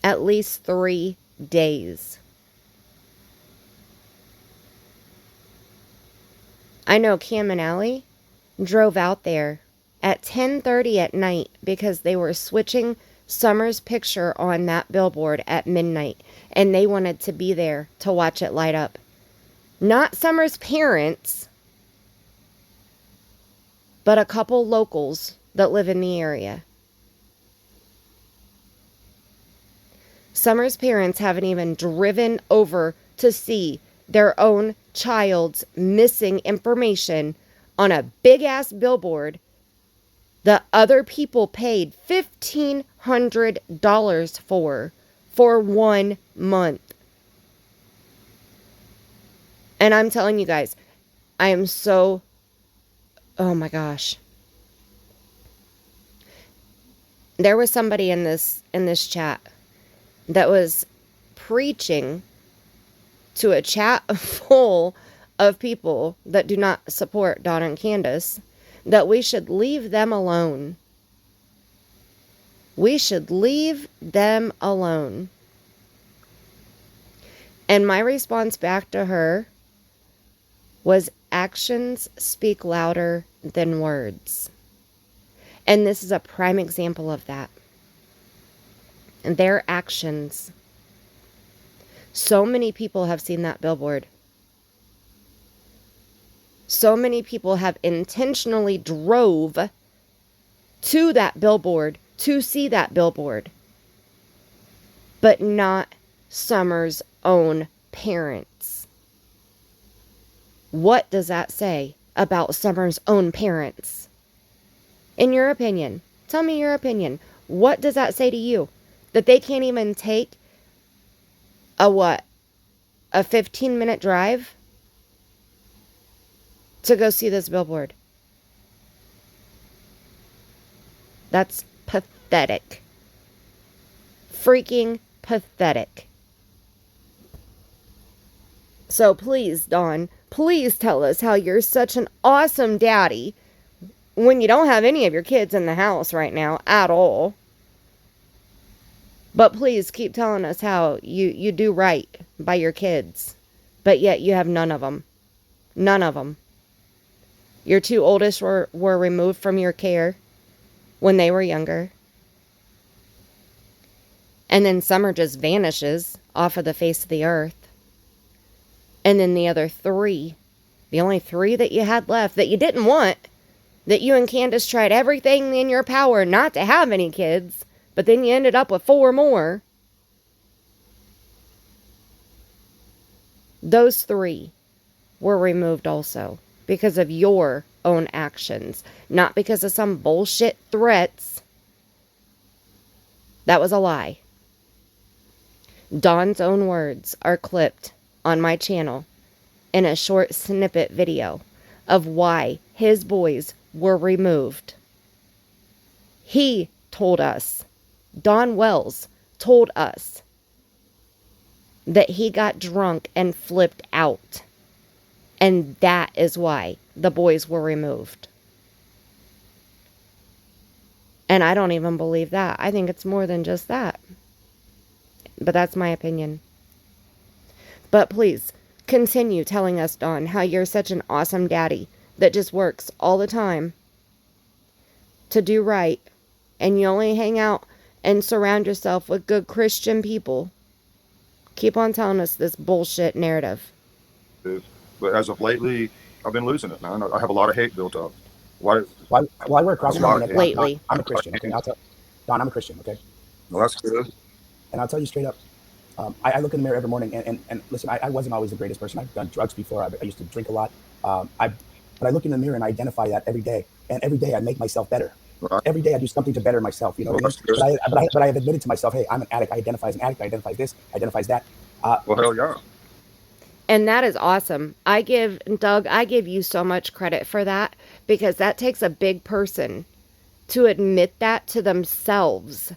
At least 3 days. I know Cam and Allie drove out there at 10:30 at night because they were switching Summer's picture on that billboard at midnight, and they wanted to be there to watch it light up. Not Summer's parents, but a couple locals that live in the area. Summer's parents haven't even driven over to see their own child's missing information on a big-ass billboard that other people paid $1,500 for 1 month. And I'm telling you guys, I am so... Oh my gosh. There was somebody in this chat that was preaching to a chat full of people that do not support Don and Candus that we should leave them alone. We should leave them alone. And my response back to her was, actions speak louder than words. And this is a prime example of that. Their actions. So many people have seen that billboard. So many people have intentionally drove to that billboard to see that billboard. But not Summer's own parents. What does that say about Summer's own parents? In your opinion, tell me your opinion. What does that say to you? That they can't even take a 15-minute drive to go see this billboard? That's pathetic. Freaking pathetic. So please, Don, please tell us how you're such an awesome daddy when you don't have any of your kids in the house right now at all. But please keep telling us how you do right by your kids, but yet you have none of them. None of them. Your 2 oldest were removed from your care when they were younger. And then Summer just vanishes off of the face of the earth. And then the other 3, the only 3 that you had left that you didn't want, that you and Candus tried everything in your power not to have any kids, but then you ended up with 4 more. Those 3 were removed also because of your own actions, not because of some bullshit threats. That was a lie. Don's own words are clipped on my channel in a short snippet video of why his boys were removed. He told us, Don Wells told us, that he got drunk and flipped out. And that is why the boys were removed. And I don't even believe that. I think it's more than just that. But that's my opinion. But please, continue telling us, Dawn, how you're such an awesome daddy that just works all the time to do right. And you only hang out and surround yourself with good Christian people. Keep on telling us this bullshit narrative. But as of lately, I've been losing it, man. I have a lot of hate built up. Why? Well, I wear a cross A around lot my neck. lately. I'm a Christian. Okay, Don, I'm a Christian. Okay, Well, that's good. and I'll tell you straight up. I look in the mirror every morning, and listen, I wasn't always the greatest person. I've done drugs before. I used to drink a lot. But I look in the mirror and I identify that every day, and every day I make myself better. Right. Every day I do something to better myself. You know what I mean? But I have admitted to myself, hey, I'm an addict. I identify as an addict. I identify as this. I identify as that. Well, hell yeah. And that is awesome. Doug, I give you so much credit for that, because that takes a big person to admit that to themselves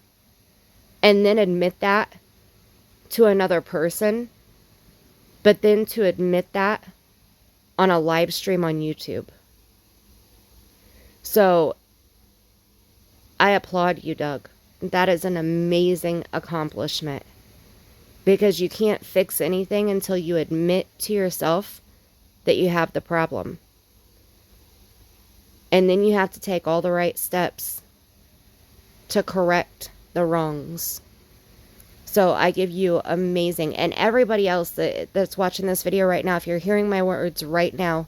and then admit that to another person, but then to admit that on a live stream on YouTube. So I applaud you, Doug. That is an amazing accomplishment. Because you can't fix anything until you admit to yourself that you have the problem. And then you have to take all the right steps to correct the wrongs. So I give you amazing. And everybody else that's watching this video right now, if you're hearing my words right now,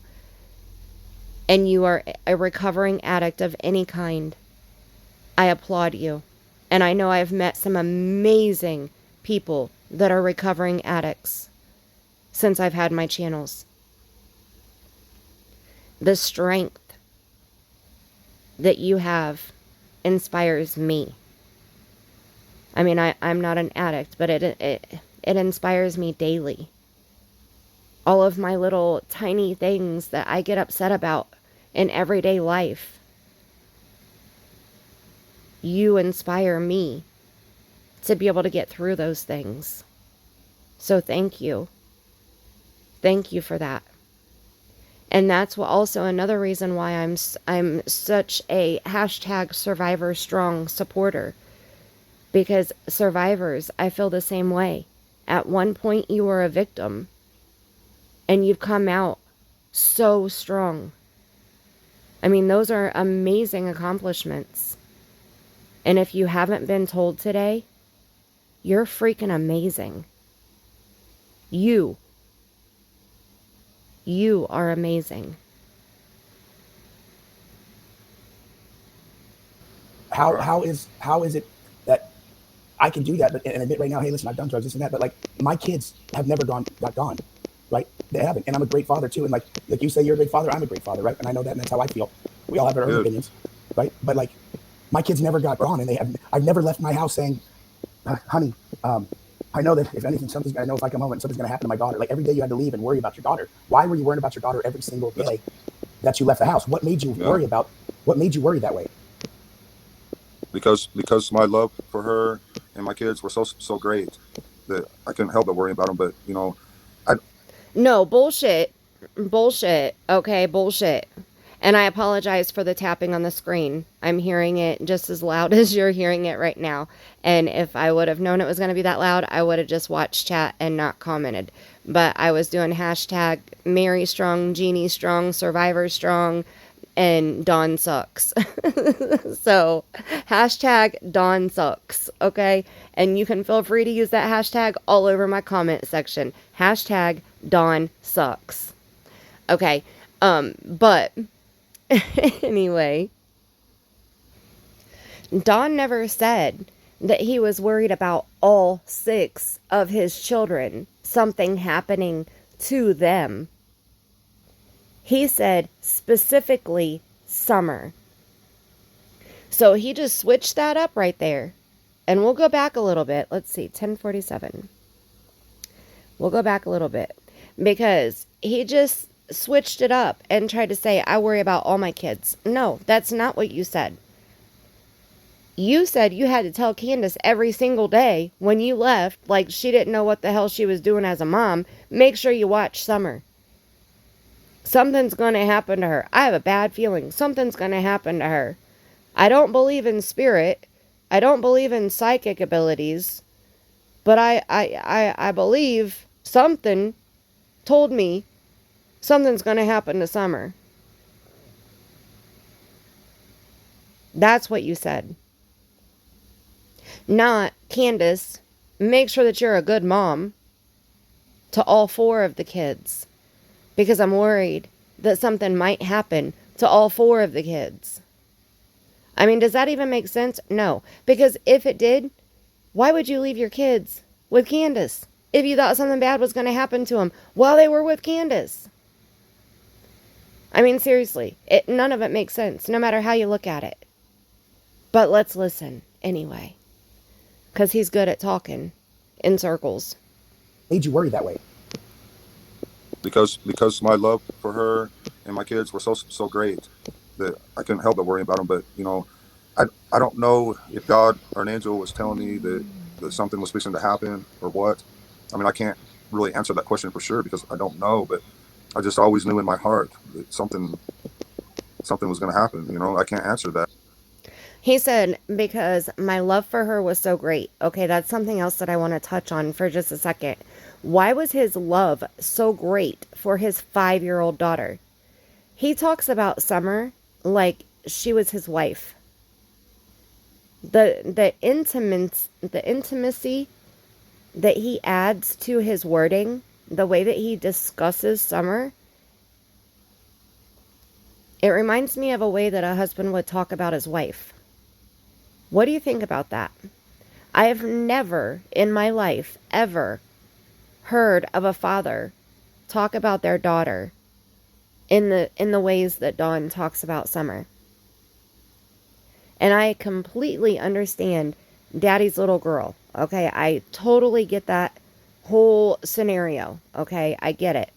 and you are a recovering addict of any kind, I applaud you. And I know I've met some amazing people that are recovering addicts since I've had my channels. The strength that you have inspires me. I mean, I'm not an addict, but it inspires me daily. All of my little tiny things that I get upset about in everyday life, you inspire me to be able to get through those things. So thank you. Thank you for that. And that's also another reason why I'm such a hashtag Survivor Strong supporter. Because survivors, I feel the same way. At one point you were a victim, and you've come out so strong. I mean, those are amazing accomplishments. And if you haven't been told today, you're freaking amazing. You are amazing. How is it that I can do that, but and admit right now, hey, listen, I've done drugs, this and that, but like my kids have never got gone, right? They haven't, and I'm a great father too. And like you say, you're a great father, I'm a great father, right? And I know that, and that's how I feel. We all have our own opinions, right? But like my kids never got gone, and I've never left my house saying, honey, I know that if anything, I know if I come home and something's going to happen to my daughter. Like every day you had to leave and worry about your daughter. Why were you worrying about your daughter every single day that you left the house? What made you worry that way? Because my love for her and my kids were so great that I couldn't help but worry about them. But you know, No, bullshit. Okay, bullshit. And I apologize for the tapping on the screen. I'm hearing it just as loud as you're hearing it right now. And if I would have known it was going to be that loud, I would have just watched chat and not commented. But I was doing hashtag Mary Strong, Jeannie Strong, Survivor Strong, and Dawn Sucks. So, hashtag Dawn Sucks, okay? And you can feel free to use that hashtag all over my comment section. Hashtag Dawn Sucks. Okay, but anyway, Don never said that he was worried about all 6 of his children, something happening to them. He said specifically Summer. So he just switched that up right there. And we'll go back a little bit. Let's see, 1047. We'll go back a little bit. Because he just switched it up and tried to say, I worry about all my kids. No, that's not what you said. You said you had to tell Candus every single day when you left, like she didn't know what the hell she was doing as a mom, make sure you watch Summer. Something's going to happen to her. I have a bad feeling something's going to happen to her. I don't believe in spirit. I don't believe in psychic abilities. But I believe something told me something's going to happen to Summer. That's what you said. Not, Candus, make sure that you're a good mom to all 4 of the kids. Because I'm worried that something might happen to all 4 of the kids. I mean, does that even make sense? No. Because if it did, why would you leave your kids with Candus if you thought something bad was going to happen to them while they were with Candus? I mean, seriously, none of it makes sense, no matter how you look at it. But let's listen anyway. Because he's good at talking in circles. Made you worry that way? Because my love for her and my kids were so great that I couldn't help but worry about them. But I don't know if God or an angel was telling me that something was fixing to happen or what. I mean, I can't really answer that question for sure because I don't know. But I just always knew in my heart that something was going to happen. I can't answer that. He said, because my love for her was so great. Okay, that's something else that I want to touch on for just a second. Why was his love so great for his 5-year-old daughter? He talks about Summer like she was his wife. The intimacy that he adds to his wording, the way that he discusses Summer, it reminds me of a way that a husband would talk about his wife. What do you think about that? I have never in my life ever heard of a father talk about their daughter in the ways that Dawn talks about Summer. And I completely understand Daddy's little girl. Okay, I totally get that whole scenario. Okay, I get it.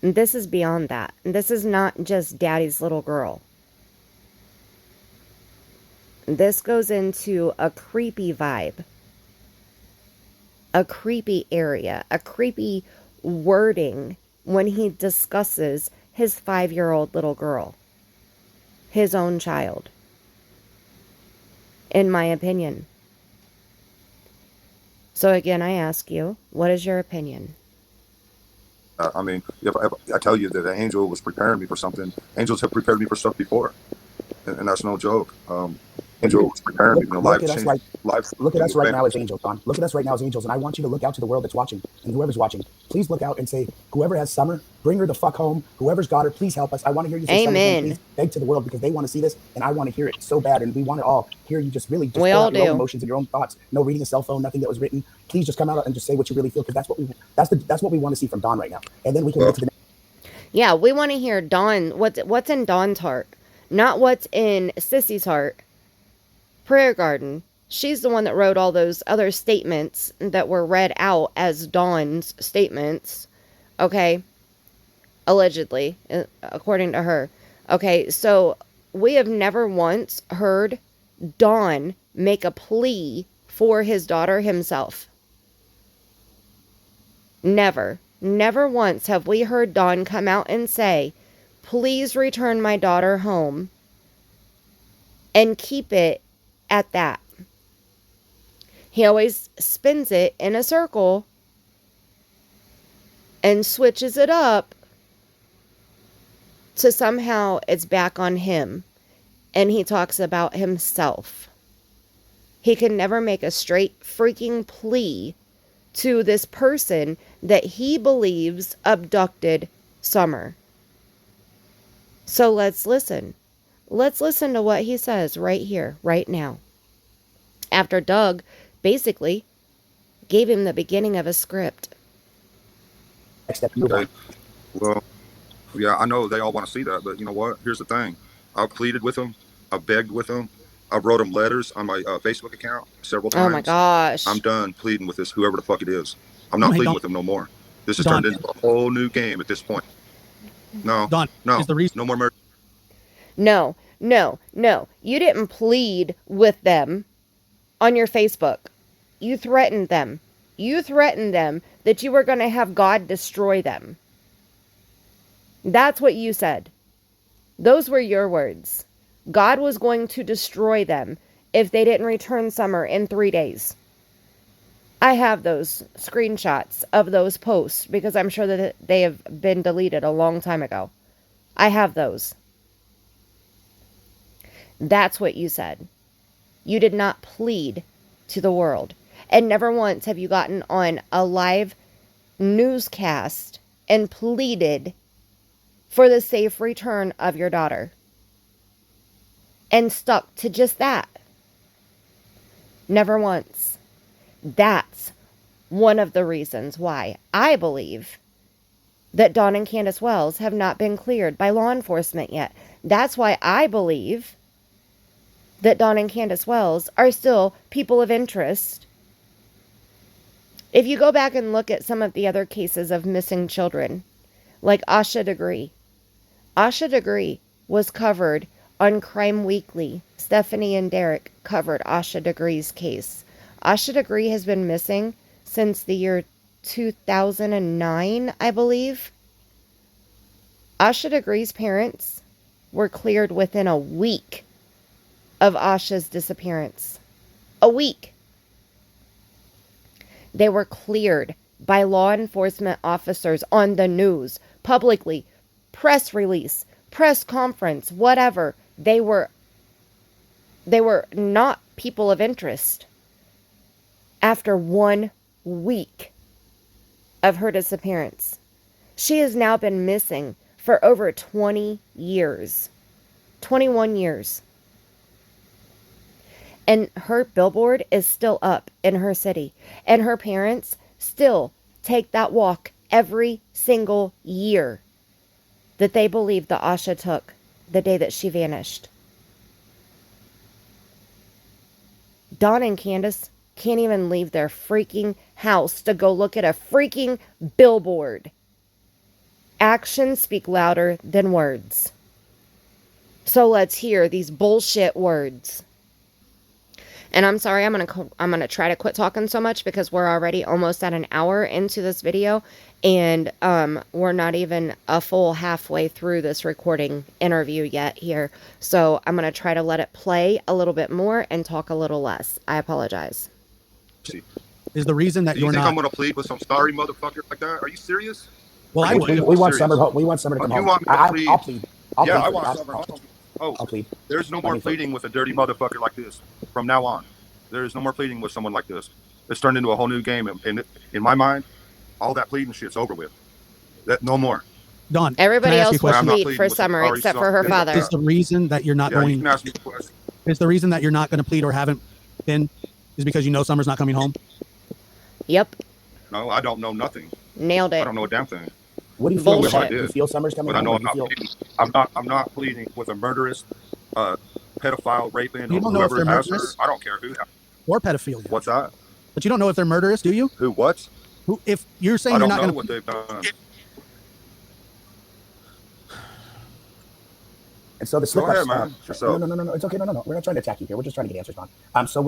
This is beyond that. This is not just Daddy's little girl. This goes into a creepy vibe, a creepy area, a creepy wording when he discusses his 5-year-old little girl, his own child, in my opinion. So again, I ask you, what is your opinion? I mean, if I tell you that an angel was preparing me for something, angels have prepared me for stuff before, and that's no joke. Angel was preparing me. Look at us right now as angels, Don. Look at us right now as angels, and I want you to look out to the world that's watching, and whoever's watching, please look out and say, whoever has Summer, bring her the fuck home. Whoever's got her, please help us. I want to hear you say Amen. Please beg to the world because they want to see this, and I want to hear it so bad, and we want to all hear you just really just we all out your do. own emotions and your own thoughts. No reading a cell phone, nothing that was written. Please just come out and just say what you really feel because that's what we want to see from Don right now, and then we can get to the next. Yeah, we want to hear Dawn. What's in Dawn's heart, not what's in Sissy's heart. Prayer Garden. She's the one that wrote all those other statements that were read out as Dawn's statements. Okay? Allegedly, according to her. Okay, so we have never once heard Dawn make a plea for his daughter himself. Never. Never once have we heard Dawn come out and say, please return my daughter home and keep it at that. He always spins it in a circle and switches it up to somehow it's back on him and he talks about himself. He can never make a straight freaking plea to this person that he believes abducted Summer. So let's listen. Let's listen to what he says right here, right now. After Doug basically gave him the beginning of a script. Okay. Well, yeah, I know they all want to see that, but you know what? Here's the thing. I've pleaded with them. I've begged with them. I've wrote them letters on my Facebook account several times. Oh my gosh. I'm done pleading with this, whoever the fuck it is. I'm not pleading with them no more. This has turned into a whole new game at this point. No, Don, no, is the reason no more murder. No, You didn't plead with them on your Facebook. You threatened them. You threatened them that you were going to have God destroy them. That's what you said. Those were your words. God was going to destroy them if they didn't return Summer in 3 days. I have those screenshots of those posts because I'm sure that they have been deleted a long time ago. I have those. That's what you said. You did not plead to the world. And never once have you gotten on a live newscast and pleaded for the safe return of your daughter. And stuck to just that. Never once. That's one of the reasons why I believe that Dawn and Candus Wells have not been cleared by law enforcement yet. That's why I believe that Dawn and Candus Wells are still people of interest. If you go back and look at some of the other cases of missing children, like Asha Degree. Asha Degree was covered on Crime Weekly. Stephanie and Derek covered Asha Degree's case. Asha Degree has been missing since the year 2009, I believe. Asha Degree's parents were cleared within a week of Asha'S disappearance. A week. They were cleared by law enforcement officers on the news, publicly, press release, press conference, whatever. They were not people of interest. After 1 week of her disappearance, she has now been missing for over 20 years. 21 years. And her billboard is still up in her city. And her parents still take that walk every single year that they believe that Asha took the day that she vanished. Dawn and Candus can't even leave their freaking house to go look at a freaking billboard. Actions speak louder than words. So let's hear these bullshit words. And I'm sorry, I'm gonna try to quit talking so much because we're already almost at an hour into this video, and we're not even a full halfway through this recording interview yet here. So I'm gonna try to let it play a little bit more and talk a little less. I apologize. Is the reason that Do you you're think not? I'm gonna plead with some sorry motherfucker like that? Are you serious? Well, I would. We want Summer. We want Summer to come You home. want me to plead? I'll plead. I'll Yeah, plead I for want it. Summer home. Oh, I'll plead. there's no more pleading with a dirty motherfucker like this from now on. There is no more pleading with someone like this. It's turned into a whole new game, and in my mind, all that pleading shit's over with. That no more. Dawn, Everybody can I ask you a else will question? plead pleading for with Summer sorry except son. for her Yeah. father. Is the reason that you're not Yeah, you going? can ask me a question. Is the reason that you're not going to plead or haven't been is because you know Summer's not coming home? Yep. No, I don't know nothing. Nailed I it. don't know a damn thing. What do you feel? Bullshit. Do you feel Summer's coming But I home? know Or I'm do you not feel? pleading. I'm not pleading with a murderous, pedophile, raping, You or don't know if whoever they're has her. murderous? I don't care who. Or pedophilia? What's that? But you don't know if they're murderous, do you? Who? What? Who? If you're saying I you're don't not know going what to, they've done. And so the slip Go ahead, ups. man. Yourself. No. It's okay. No. We're not trying to attack you here. We're just trying to get answers on. So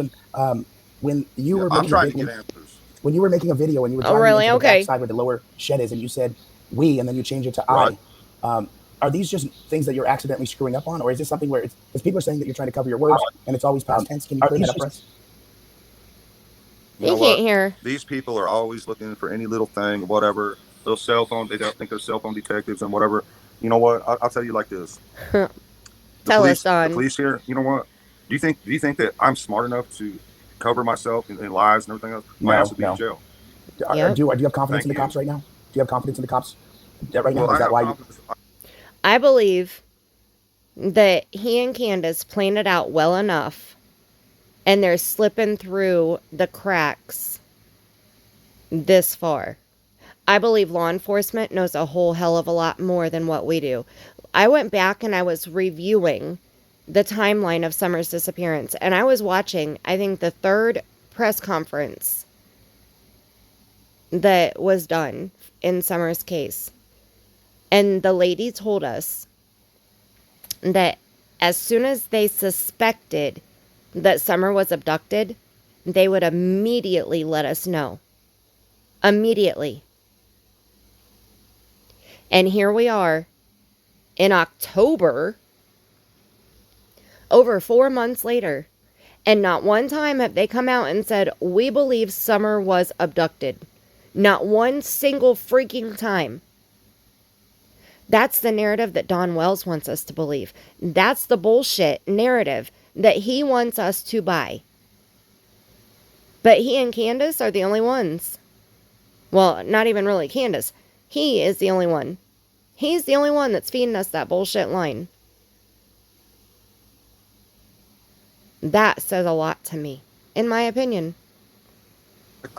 when you were I'm making trying a to video, get answers. when you were making a video and you were Oh, driving really? into the Okay. backside where the lower shed is, and you said we, and then you changed it to Right. I. Are these just things that you're accidentally screwing up on, or is this something where it's because people are saying that you're trying to cover your words and it's always past tense? Can you are clear that these up for us? You You know can't what? hear. These people are always looking for any little thing, whatever. Little cell phone. They don't think they're cell phone detectives and whatever. You know what? I'll tell you like this. Tell us, The Dawn. police here. You know what? Do you think that I'm smart enough to cover myself in lies and everything else? My ass would be in jail. Yep. Do you have confidence Thank in the you. cops right now? Do you have confidence in the cops right now? Well, Is that why? I believe that he and Candus planned it out well enough, and they're slipping through the cracks this far. I believe law enforcement knows a whole hell of a lot more than what we do. I went back and I was reviewing the timeline of Summer's disappearance, and I was watching, I think, the third press conference that was done in Summer's case. And the lady told us that as soon as they suspected that Summer was abducted, they would immediately let us know. Immediately. And here we are in October, over 4 months later, and not one time have they come out and said, we believe Summer was abducted. Not one single freaking time. That's the narrative that Don Wells wants us to believe. That's the bullshit narrative that he wants us to buy. But he and Candus are the only ones. Well, not even really Candus. He is the only one. He's the only one that's feeding us that bullshit line. That says a lot to me, in my opinion.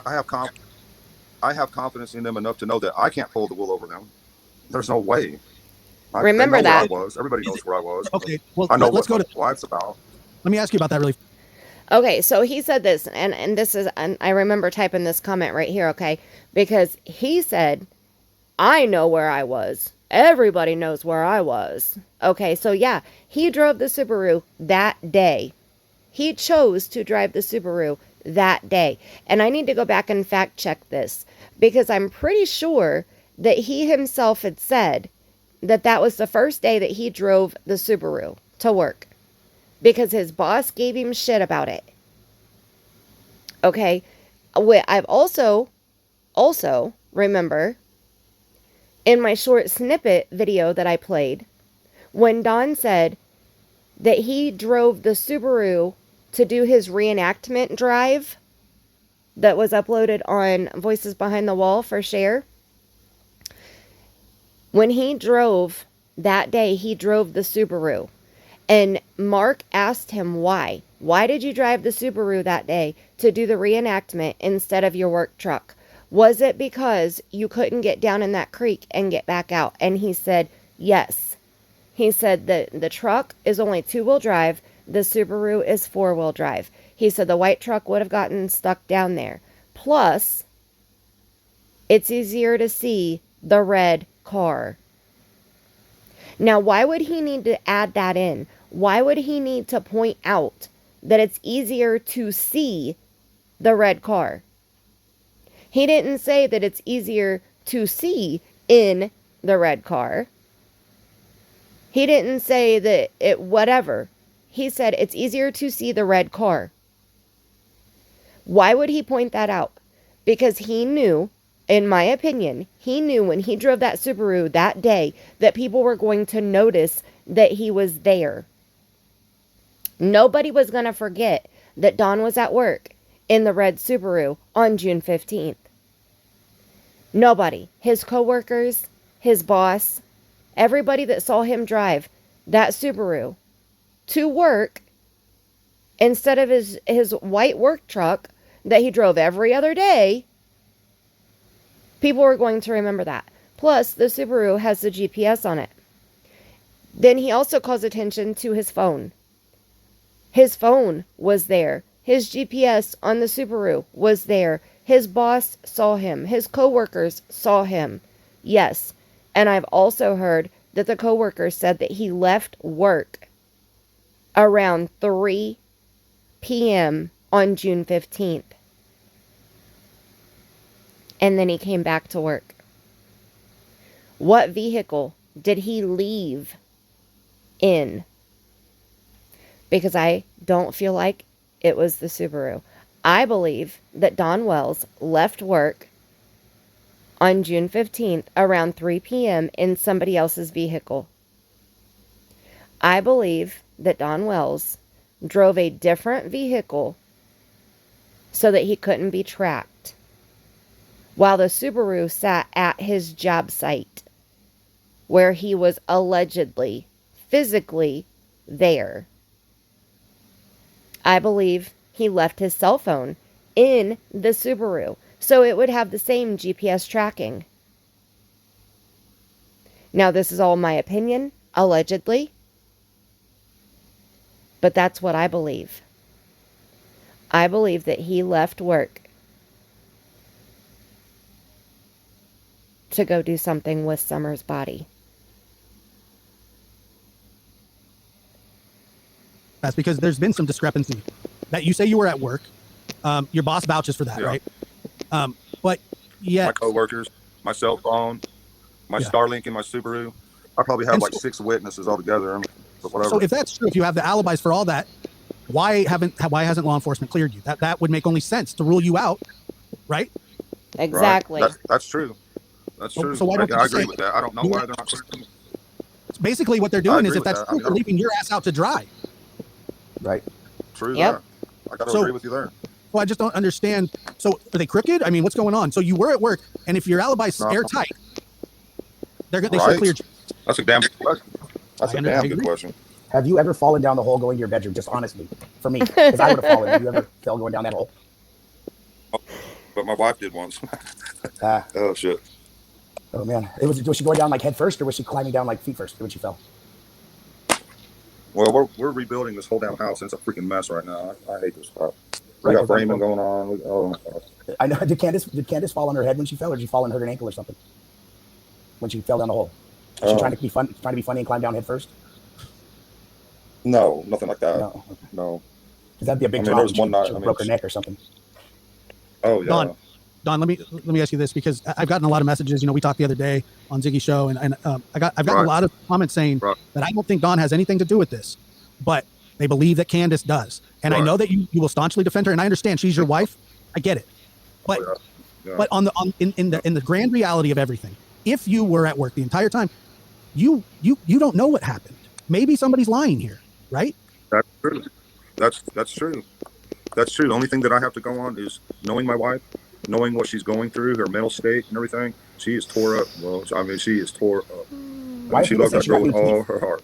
I have confidence in them enough to know that I can't pull the wool over them. There's no way. Remember they know that. where I was. Everybody knows where I was. Okay, well, I know let's go what to. my life's about. Let me ask you about that really. Okay, so he said this, and this is, and I remember typing this comment right here, okay? Because he said, I know where I was. Everybody knows where I was. Okay, so yeah, he drove the Subaru that day. He chose to drive the Subaru that day. And I need to go back and fact check this, because I'm pretty sure that he himself had said that that was the first day that he drove the Subaru to work, because his boss gave him shit about it. Okay, I've also remember in my short snippet video that I played, when Don said that he drove the Subaru to do his reenactment drive that was uploaded on Voices Behind the Wall for share. When he drove that day, he drove the Subaru. And Mark asked him why. Why did you drive the Subaru that day to do the reenactment instead of your work truck? Was it because you couldn't get down in that creek and get back out? And he said, yes. He said that the truck is only 2-wheel drive. The Subaru is 4-wheel drive. He said the white truck would have gotten stuck down there. Plus, it's easier to see the red car. Now, why would he need to add that in? Why would he need to point out that it's easier to see the red car? He didn't say that it's easier to see in the red car. He didn't say that it whatever. He said it's easier to see the red car. Why would he point that out? Because he knew, in my opinion, he knew when he drove that Subaru that day that people were going to notice that he was there. Nobody was going to forget that Don was at work in the red Subaru on June 15th. Nobody. His coworkers, his boss, everybody that saw him drive that Subaru to work instead of his white work truck that he drove every other day, people were going to remember that. Plus, the Subaru has the GPS on it. Then he also calls attention to his phone. His phone was there. His GPS on the Subaru was there. His boss saw him. His coworkers saw him. Yes. And I've also heard that the coworkers said that he left work around 3 p.m. on June 15th. And then he came back to work. What vehicle did he leave in? Because I don't feel like it was the Subaru. I believe that Don Wells left work on June 15th around 3 p.m. in somebody else's vehicle. I believe that Don Wells drove a different vehicle so that he couldn't be tracked, while the Subaru sat at his job site where he was allegedly physically there. I believe he left his cell phone in the Subaru so it would have the same GPS tracking. Now, this is all my opinion, allegedly, but that's what I believe. I believe that he left work to go do something with Summer's body. That's because there's been some discrepancy. That you say you were at work. Your boss vouches for that, Yeah. right? But yeah, My coworkers, my cell phone, my Yeah. Starlink, and my Subaru. I probably have And like so- 6 witnesses altogether. I mean, but whatever. so if that's true, if you have the alibis for all that, why hasn't law enforcement cleared you? That would make only sense to rule you out, right? Exactly. Right? That's true. That's So- true. so why don't you I just agree say- with that. I don't know you- why they're not clearing me. Basically, what they're doing is, agree if with that's that. I true, mean, I they're don't- leaving your ass out to dry. Right. True Yep. that. I gotta So- agree with you there. Well, I just don't understand. So are they crooked? I mean, what's going on? So you were at work, and if your alibi's No. airtight, they should Right. clear you. That's a damn good question. That's I a damn agree. good question. Have you ever fallen down the hole going to your bedroom? Just honestly, for me, because I would have fallen. Have you ever fell going down that hole? But my wife did once. Ah, Oh shit. oh man, was she going down like head first, or was she climbing down like feet first when she fell? Well, we're rebuilding this whole damn house, and it's a freaking mess right now. I hate this stuff. We Right, got well, framing going on. Oh my god. I know. Did Candace fall on her head when she fell, or did she fall and hurt an ankle or something when she fell down the hole? Was she trying to be funny and climb down head first? No, nothing like that. No, No. because that'd be a big I mean, drop. there was If one night, she I mean, broke her neck or something. Oh yeah. Don, let me ask you this, because I've gotten a lot of messages. You know, we talked the other day on Ziggy's show, and I've gotten Right. a lot of comments saying Right. that I don't think Don has anything to do with this, but they believe that Candace does. And I Right. know that you will staunchly defend her, and I understand she's your wife. I get it, but Oh, yeah. but in the grand reality of everything, if you were at work the entire time, you don't know what happened. Maybe somebody's lying here, right? That's true. That's true. That's true. The only thing that I have to go on is knowing my wife, knowing what she's going through, her mental state and everything. She is tore up. Well, I mean, she is tore up. I Why mean, she people loved say that she got girl with new all teeth? her heart.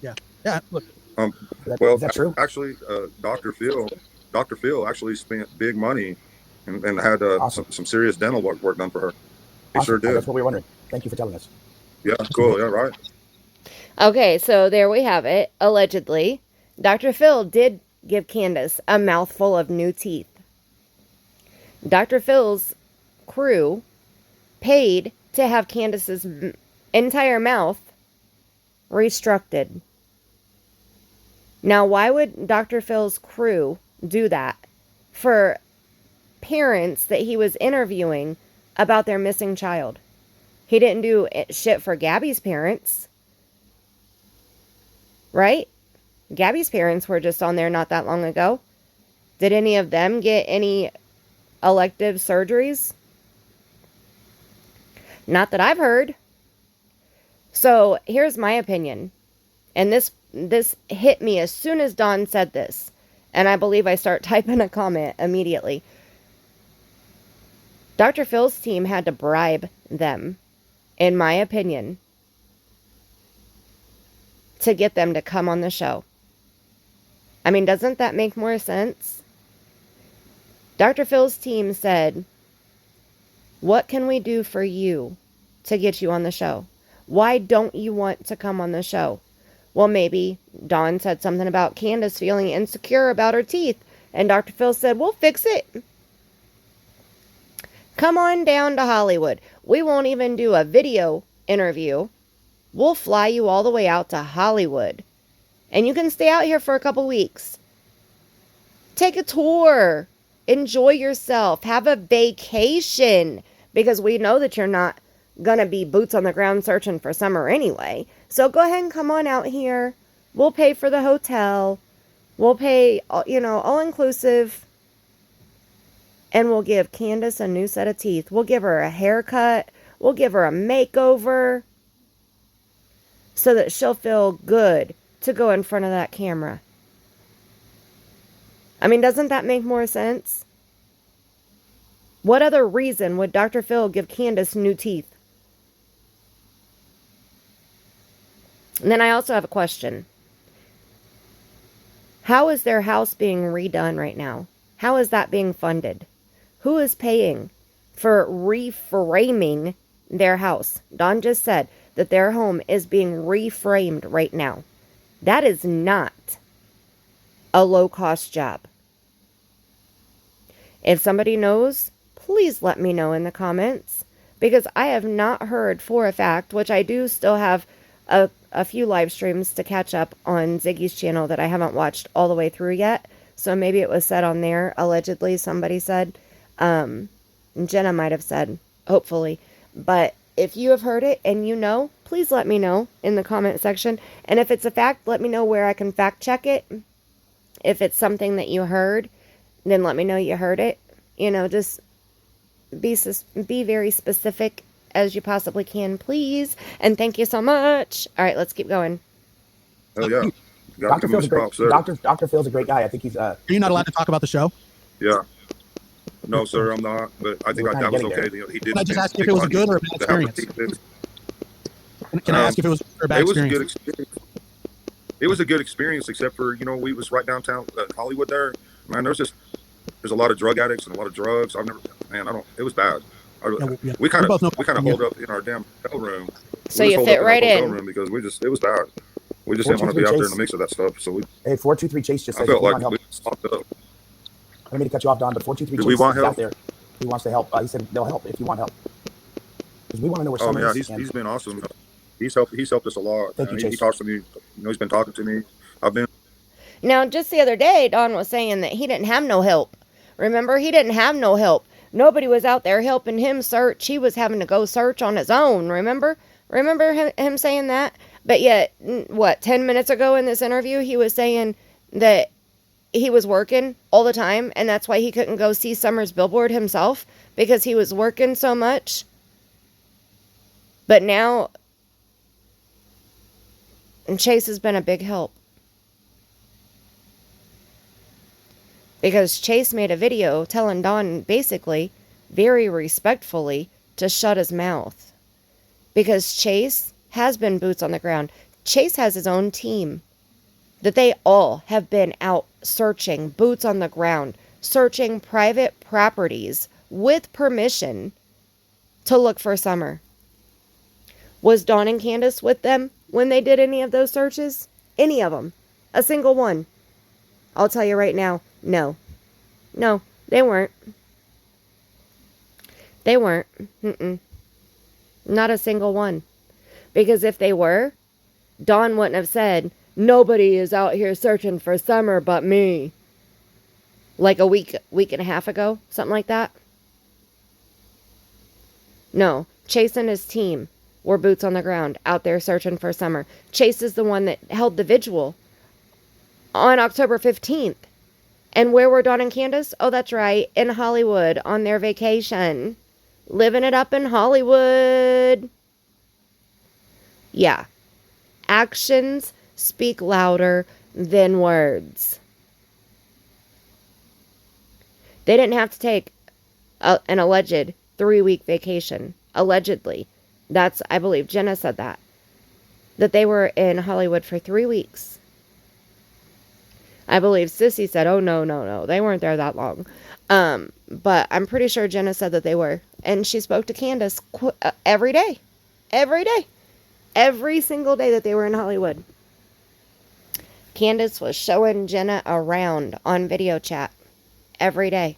Yeah. Look, Well, Is that true? Actually, Dr. Phil actually spent big money and had Awesome. some serious dental work done for her. He Awesome. sure did. That's what we were wondering. Thank you for telling us. Yeah, cool. Yeah, right. Okay, so there we have it. Allegedly, Dr. Phil did give Candace a mouthful of new teeth. Dr. Phil's crew paid to have Candace's entire mouth restructured. Now, why would Dr. Phil's crew do that for parents that he was interviewing about their missing child? He didn't do shit for Gabby's parents. Right? Gabby's parents were just on there not that long ago. Did any of them get any elective surgeries? Not that I've heard. So here's my opinion. And this hit me as soon as Dawn said this. And I believe I start typing a comment immediately. Dr. Phil's team had to bribe them, in my opinion, to get them to come on the show. I mean, doesn't that make more sense? Dr. Phil's team said, "What can we do for you to get you on the show? Why don't you want to come on the show?" Well, maybe Dawn said something about Candace feeling insecure about her teeth, and Dr. Phil said, "We'll fix it. Come on down to Hollywood. We won't even do a video interview. We'll fly you all the way out to Hollywood. And you can stay out here for a couple weeks. Take a tour. Enjoy yourself. Have a vacation. Because we know that you're not going to be boots on the ground searching for summer anyway. So go ahead and come on out here. We'll pay for the hotel. We'll pay, all inclusive. And we'll give Candace a new set of teeth. We'll give her a haircut. We'll give her a makeover. So that she'll feel good to go in front of that camera." I mean, doesn't that make more sense? What other reason would Dr. Phil give Candace new teeth? And then I also have a question. How is their house being redone right now? How is that being funded? Who is paying for reframing their house? Dawn just said that their home is being reframed right now. That is not a low-cost job. If somebody knows, please let me know in the comments, because I have not heard for a fact, which I do still have a a few live streams to catch up on Ziggy's channel that I haven't watched all the way through yet. So maybe it was said on there, allegedly, somebody said. Jenna might have said, hopefully. But if you have heard it and you know, please let me know in the comment section. And if it's a fact, let me know where I can fact check it. If it's something that you heard, then let me know you heard it. You know, just be very specific as you possibly can, please. And thank you so much. All right, let's keep going. Oh yeah. Dr. Phil's a great Dr. Phil's a great guy. I think he's Are you not allowed to talk about the show? Yeah. No, sir, I'm not. But I think that was okay. He did. Can I just ask you if it was a good or a bad experience? Can I ask if it was a good or a bad experience? It was a good experience. It was a good experience, except for, you know, we was right downtown Hollywood there. Man, there's a lot of drug addicts and a lot of drugs. It was bad. We kind of holed up in our damn hotel room. So you fit right in. Room because it was bad. We just didn't want to be out there in the mix of that stuff. So hey, 423 Chase just said, I felt like we popped up. I don't mean to cut you off, Don, but 423 Chase is out there. He wants to help. He said they'll help if you want help. Because we want to know where someone is. He's been awesome. He's helped us a lot. Thank you, Chase. He talks to me. You know, he's been talking to me. Now, just the other day, Don was saying that he didn't have no help. Remember, he didn't have no help. Nobody was out there helping him search. He was having to go search on his own, remember? Remember him saying that? But yet, 10 minutes ago in this interview, he was saying that he was working all the time, and that's why he couldn't go see Summer's billboard himself, because he was working so much. But now, Chase has been a big help. Because Chase made a video telling Don, basically, very respectfully, to shut his mouth. Because Chase has been boots on the ground. Chase has his own team. That they all have been out searching, boots on the ground, searching private properties with permission to look for Summer. Was Dawn and Candus with them when they did any of those searches? Any of them? A single one? I'll tell you right now, no. No, they weren't. They weren't. Not a single one. Because if they were, Dawn wouldn't have said, nobody is out here searching for Summer but me. Like a week and a half ago, something like that. No, Chase and his team were boots on the ground out there searching for Summer. Chase is the one that held the vigil on October 15th. And where were Dawn and Candus? Oh, that's right, in Hollywood on their vacation. Living it up in Hollywood. Yeah. Actions speak louder than words. They didn't have to take an alleged 3-week vacation. Allegedly. That's, I believe, Jenna said that. That they were in Hollywood for 3 weeks. I believe Sissy said, oh, no. They weren't there that long. But I'm pretty sure Jenna said that they were. And she spoke to Candus every day. Every day. Every single day that they were in Hollywood. Candus was showing Jenna around on video chat. Every day.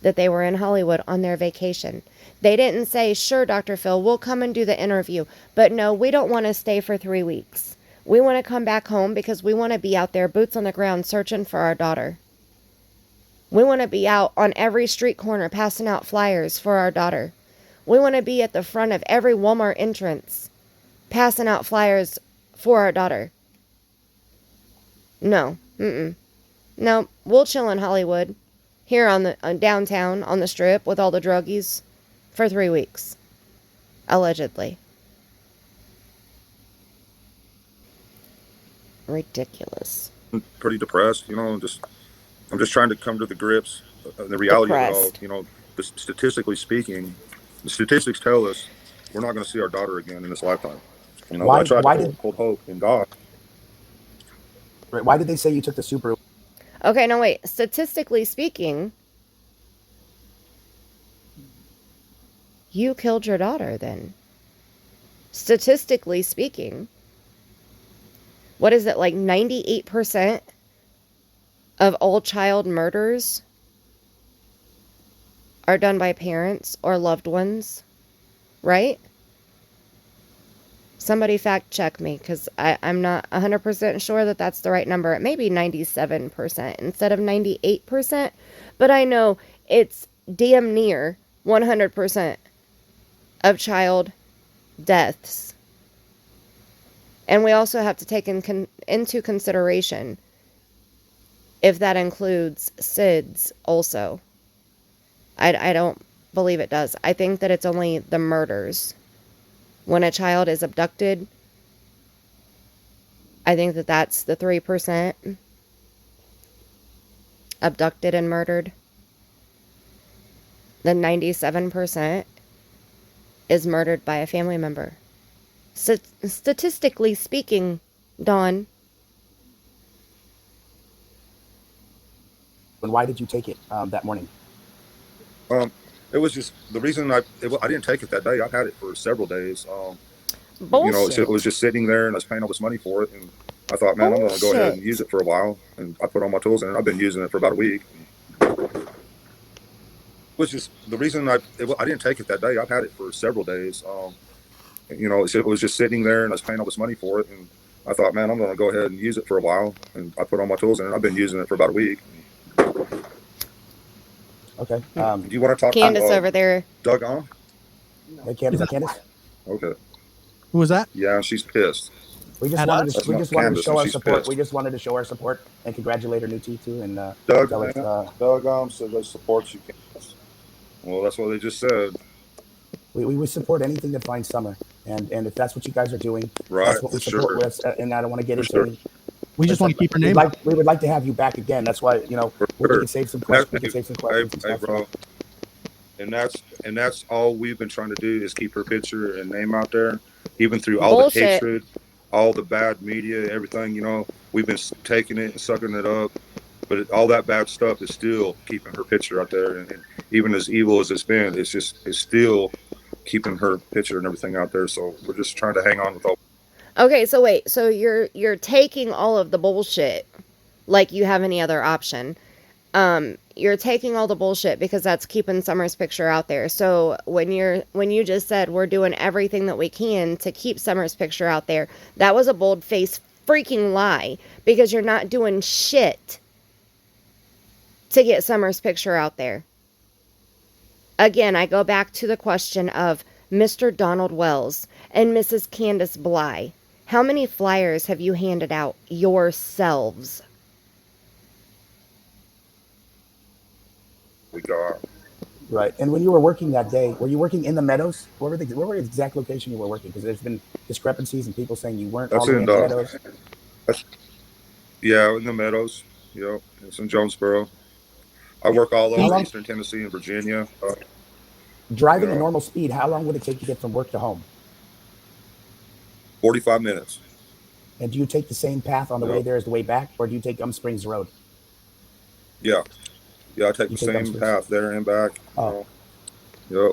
That they were in Hollywood on their vacation. They didn't say, sure, Dr. Phil, we'll come and do the interview. But no, we don't want to stay for 3 weeks. We want to come back home because we want to be out there, boots on the ground, searching for our daughter. We want to be out on every street corner passing out flyers for our daughter. We want to be at the front of every Walmart entrance passing out flyers for our daughter. No. No, we'll chill in Hollywood, here on the downtown, on the strip, with all the druggies, for 3 weeks. Allegedly. Ridiculous. I'm pretty depressed, you know. I'm just trying to come to the grips, the reality of it all. You know, statistically speaking, the statistics tell us we're not going to see our daughter again in this lifetime. You know, I tried to hold hope in God. Why did they say you took the Subaru? Okay, no, wait. Statistically speaking, you killed your daughter then. Statistically speaking. What is it, like 98% of all child murders are done by parents or loved ones, right? Somebody fact check me, because I'm not 100% sure that that's the right number. It may be 97% instead of 98%, but I know it's damn near 100% of child deaths. And we also have to take into consideration if that includes SIDS also. I don't believe it does. I think that it's only the murders. When a child is abducted, I think that that's the 3% abducted and murdered. The 97% is murdered by a family member. Statistically speaking, Dawn. And why did you take it that morning? It was just the reason I didn't take it that day. I've had it for several days. Bullshit. It was just sitting there, and I was paying all this money for it, and I thought, man, I'm going to go ahead and use it for a while. And I put all my tools in it. I've been using it for about a week. It was just the reason I didn't take it that day. I've had it for several days. It was just sitting there, and I was paying all this money for it, and I thought, man, I'm going to go ahead and use it for a while. And I put all my tools in it. I've been using it for about a week. Okay. Do you want to talk Candace to over there. Doug on? Hey, Candace. Okay. Who was that? Yeah, she's pissed. We just wanted to show our support. Pissed. We just wanted to show our support and congratulate her new T2 and Doug, tell us, Doug said they support you. Well, that's what they just said. we would support anything that finds Summer, and if that's what you guys are doing, Right, that's what we for support sure. with. And I don't want to get into For any. We just want to keep her name. We would like to have you back again. That's why we sure. can save some questions. We can save some questions. and Hey, stuff. bro. And that's all we've been trying to do is keep her picture and name out there, even through all Bullshit. the hatred, all the bad media, everything. We've been taking it and sucking it up, but all that bad stuff is still keeping her picture out there. And even as evil as it's been, it's still keeping her picture and everything out there. So we're just trying to hang on with all. Okay, so wait. So you're taking all of the bullshit like you have any other option. You're taking all the bullshit because that's keeping Summer's picture out there. So when you just said we're doing everything that we can to keep Summer's picture out there, that was a bold-faced freaking lie, because you're not doing shit to get Summer's picture out there. Again, I go back to the question of Mr. Donald Wells and Mrs. Candus Bly. How many flyers have you handed out yourselves? We got. Right. And when you were working that day, were you working in the meadows? Where were the exact location you were working? Because there's been discrepancies and people saying you weren't all the way in the meadows. Yeah, in the meadows. Yep, it's in Jonesboro. I work all over Eastern Tennessee and Virginia. Driving at normal speed, how long would it take to get from work to home? 45 minutes. And do you take the same path on the way there as the way back, or do you take Gum Springs Road? Yeah, I take the same path there and back. Oh. Yep.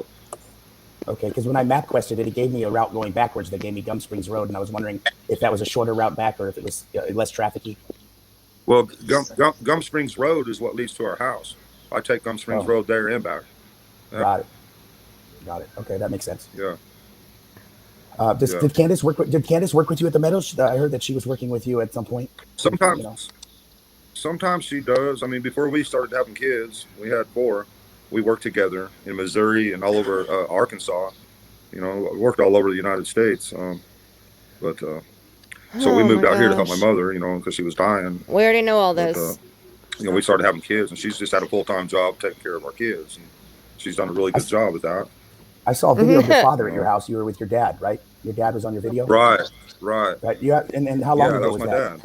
Okay, because when I map quested it gave me a route going backwards that gave me Gum Springs Road, and I was wondering if that was a shorter route back or if it was less trafficy. Well, Gum Springs Road is what leads to our house. I take Gum Springs Road there and back. Yeah. Got it. Okay, that makes sense. Yeah. Did Candace work with you at the Meadows? I heard that she was working with you at some point. Sometimes she does. I mean, before we started having kids, we had 4. We worked together in Missouri and all over Arkansas. Worked all over the United States. So we moved out here to help my mother, because she was dying. We already know all this. We started having kids, and she's just had a full-time job taking care of our kids. And she's done a really good job with that. I saw a video of your father at your house. You were with your dad, right? Your dad was on your video? Right. You have, and how long ago was my dad.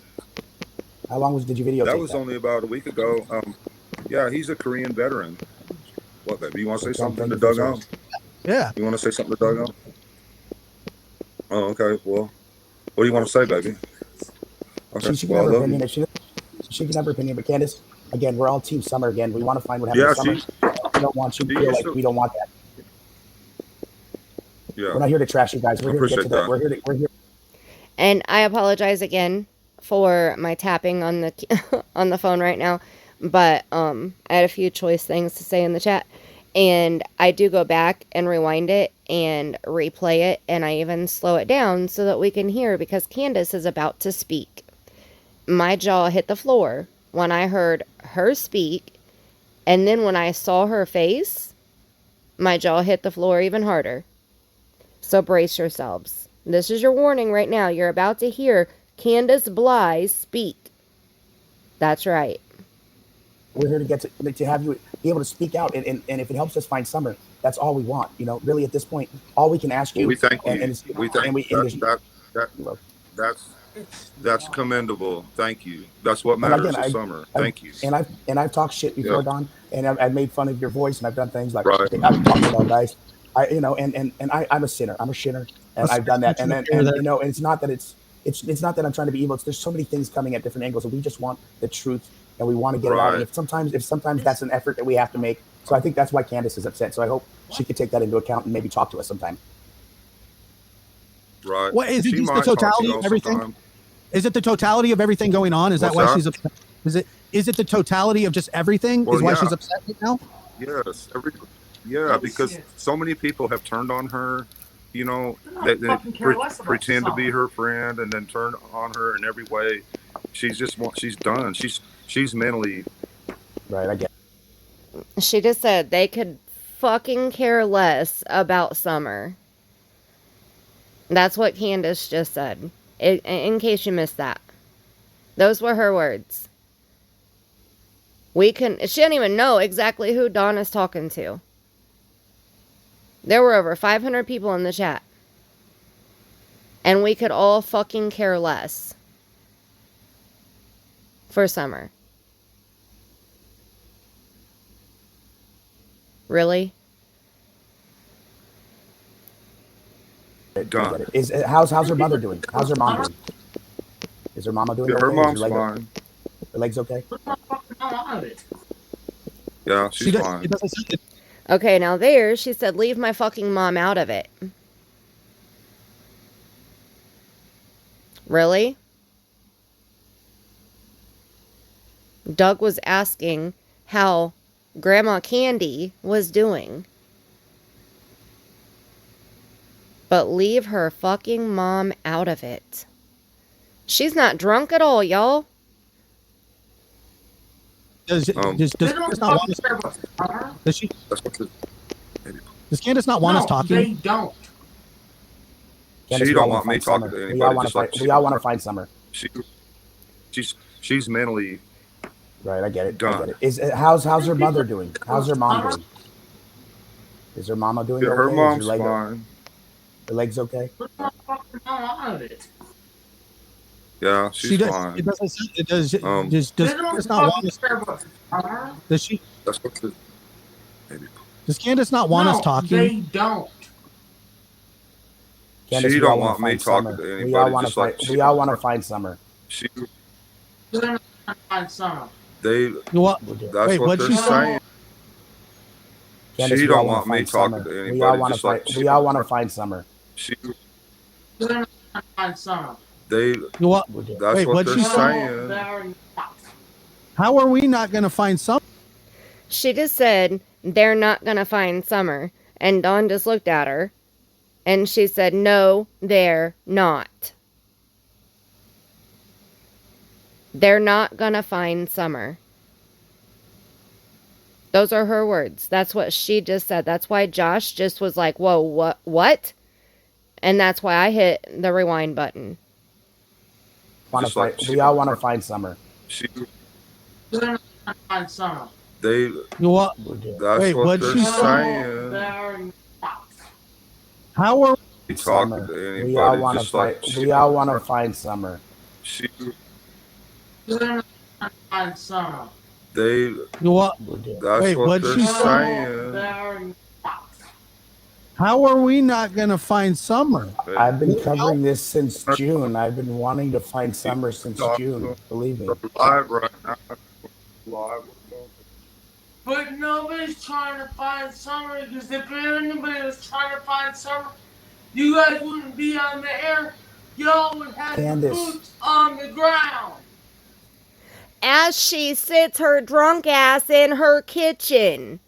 How long did you videotape that? That was only about a week ago. He's a Korean veteran. What, baby? You want to say something to Doug on? Yeah. You want to say something to Doug on? Oh, okay. Well, what do you want to say, baby? Okay. She can have her opinion. She can have her opinion. But Candace, again, we're all Team Summer. Again, we want to find what happened to Summer. We don't want you to feel like we don't want that. Yeah. We're not here to trash you guys. We're here to get to that. We're here. And I apologize again for my tapping on the on the phone right now, but I had a few choice things to say in the chat, And I do go back and rewind it and replay it, and I even slow it down so that we can hear, because Candus is about to speak. My jaw hit the floor when I heard her speak, and then when I saw her face, my jaw hit the floor even harder. So brace yourselves. This is your warning right now. You're about to hear Candus Bly speak. That's right. We're here to get to have you be able to speak out, and if it helps us find Summer, that's all we want. You know, really at this point, all we can ask you. We thank you. And We thank that's commendable. Thank you. That's what matters this summer. Thank you. And I've talked shit before, Don, and I've made fun of your voice, and I've done things like Right. I've talked about guys. I'm a sinner. I'm a sinner, and I've done that. And you know, and it's not that I'm trying to be evil. There's so many things coming at different angles, and we just want the truth, and we want to get it out. And if sometimes that's an effort that we have to make. So I think that's why Candus is upset. So I hope she could take that into account and maybe talk to us sometime. Right. What is it? Just the totality of everything? Sometime. Is it the totality of everything going on? Is that why she's upset? Is it the totality of just everything? Well, is why she's upset right now? Yes. Because so many people have turned on her. You know, they pretend to be her friend and then turn on her in every way. She's done. She's mentally. Right. I get it. She just said they could fucking care less about Summer. That's what Candus just said. In case you missed that. Those were her words. She didn't even know exactly who Dawn is talking to. There were over 500 people in the chat. And we could all fucking care less for Summer. Really? Done. How's her mother doing? How's her mom doing? Is her mama doing okay? Her mom's fine. Her leg's okay? Yeah, she's fine. Okay, now there, she said, leave my fucking mom out of it. Really? Doug was asking how Grandma Candy was doing. But leave her fucking mom out of it. She's not drunk at all, y'all. Does Candace not want us? Does Candace not want us talking? They don't. She don't want me talking to anybody. We all want to find Summer. She's mentally. Right, I get it. Done. How's her mother doing? How's her mom doing? Is her mama doing okay? Her mom's fine. Her leg's okay? Yeah, she's fine. Does Candace not want us? Does she? Does Candace not want us talking? They don't. Candace, she don't want me talking to anybody. We all want to find Summer. They're not find Summer. That's what they're saying. Candace, she don't want me talking to anybody. We all want to find Summer. They're not find Summer. That's what they're saying. How are we not going to find Summer? She just said they're not going to find Summer. And Dawn just looked at her. And she said, no, they're not. They're not going to find Summer. Those are her words. That's what she just said. That's why Josh just was like, whoa, what? And that's why I hit the rewind button. We all want to find Summer. They're not find Summer. That's what they're saying. How are we talking to anybody? We all want to find Summer. They're not find Summer. That's what they're saying. How are we not going to find Summer? I've been covering this since June. I've been wanting to find Summer since June. Believe me. Live right now. Live. But nobody's trying to find Summer, because if anybody was trying to find Summer, you guys wouldn't be on the air. Y'all would have the boots on the ground. As she sits her drunk ass in her kitchen.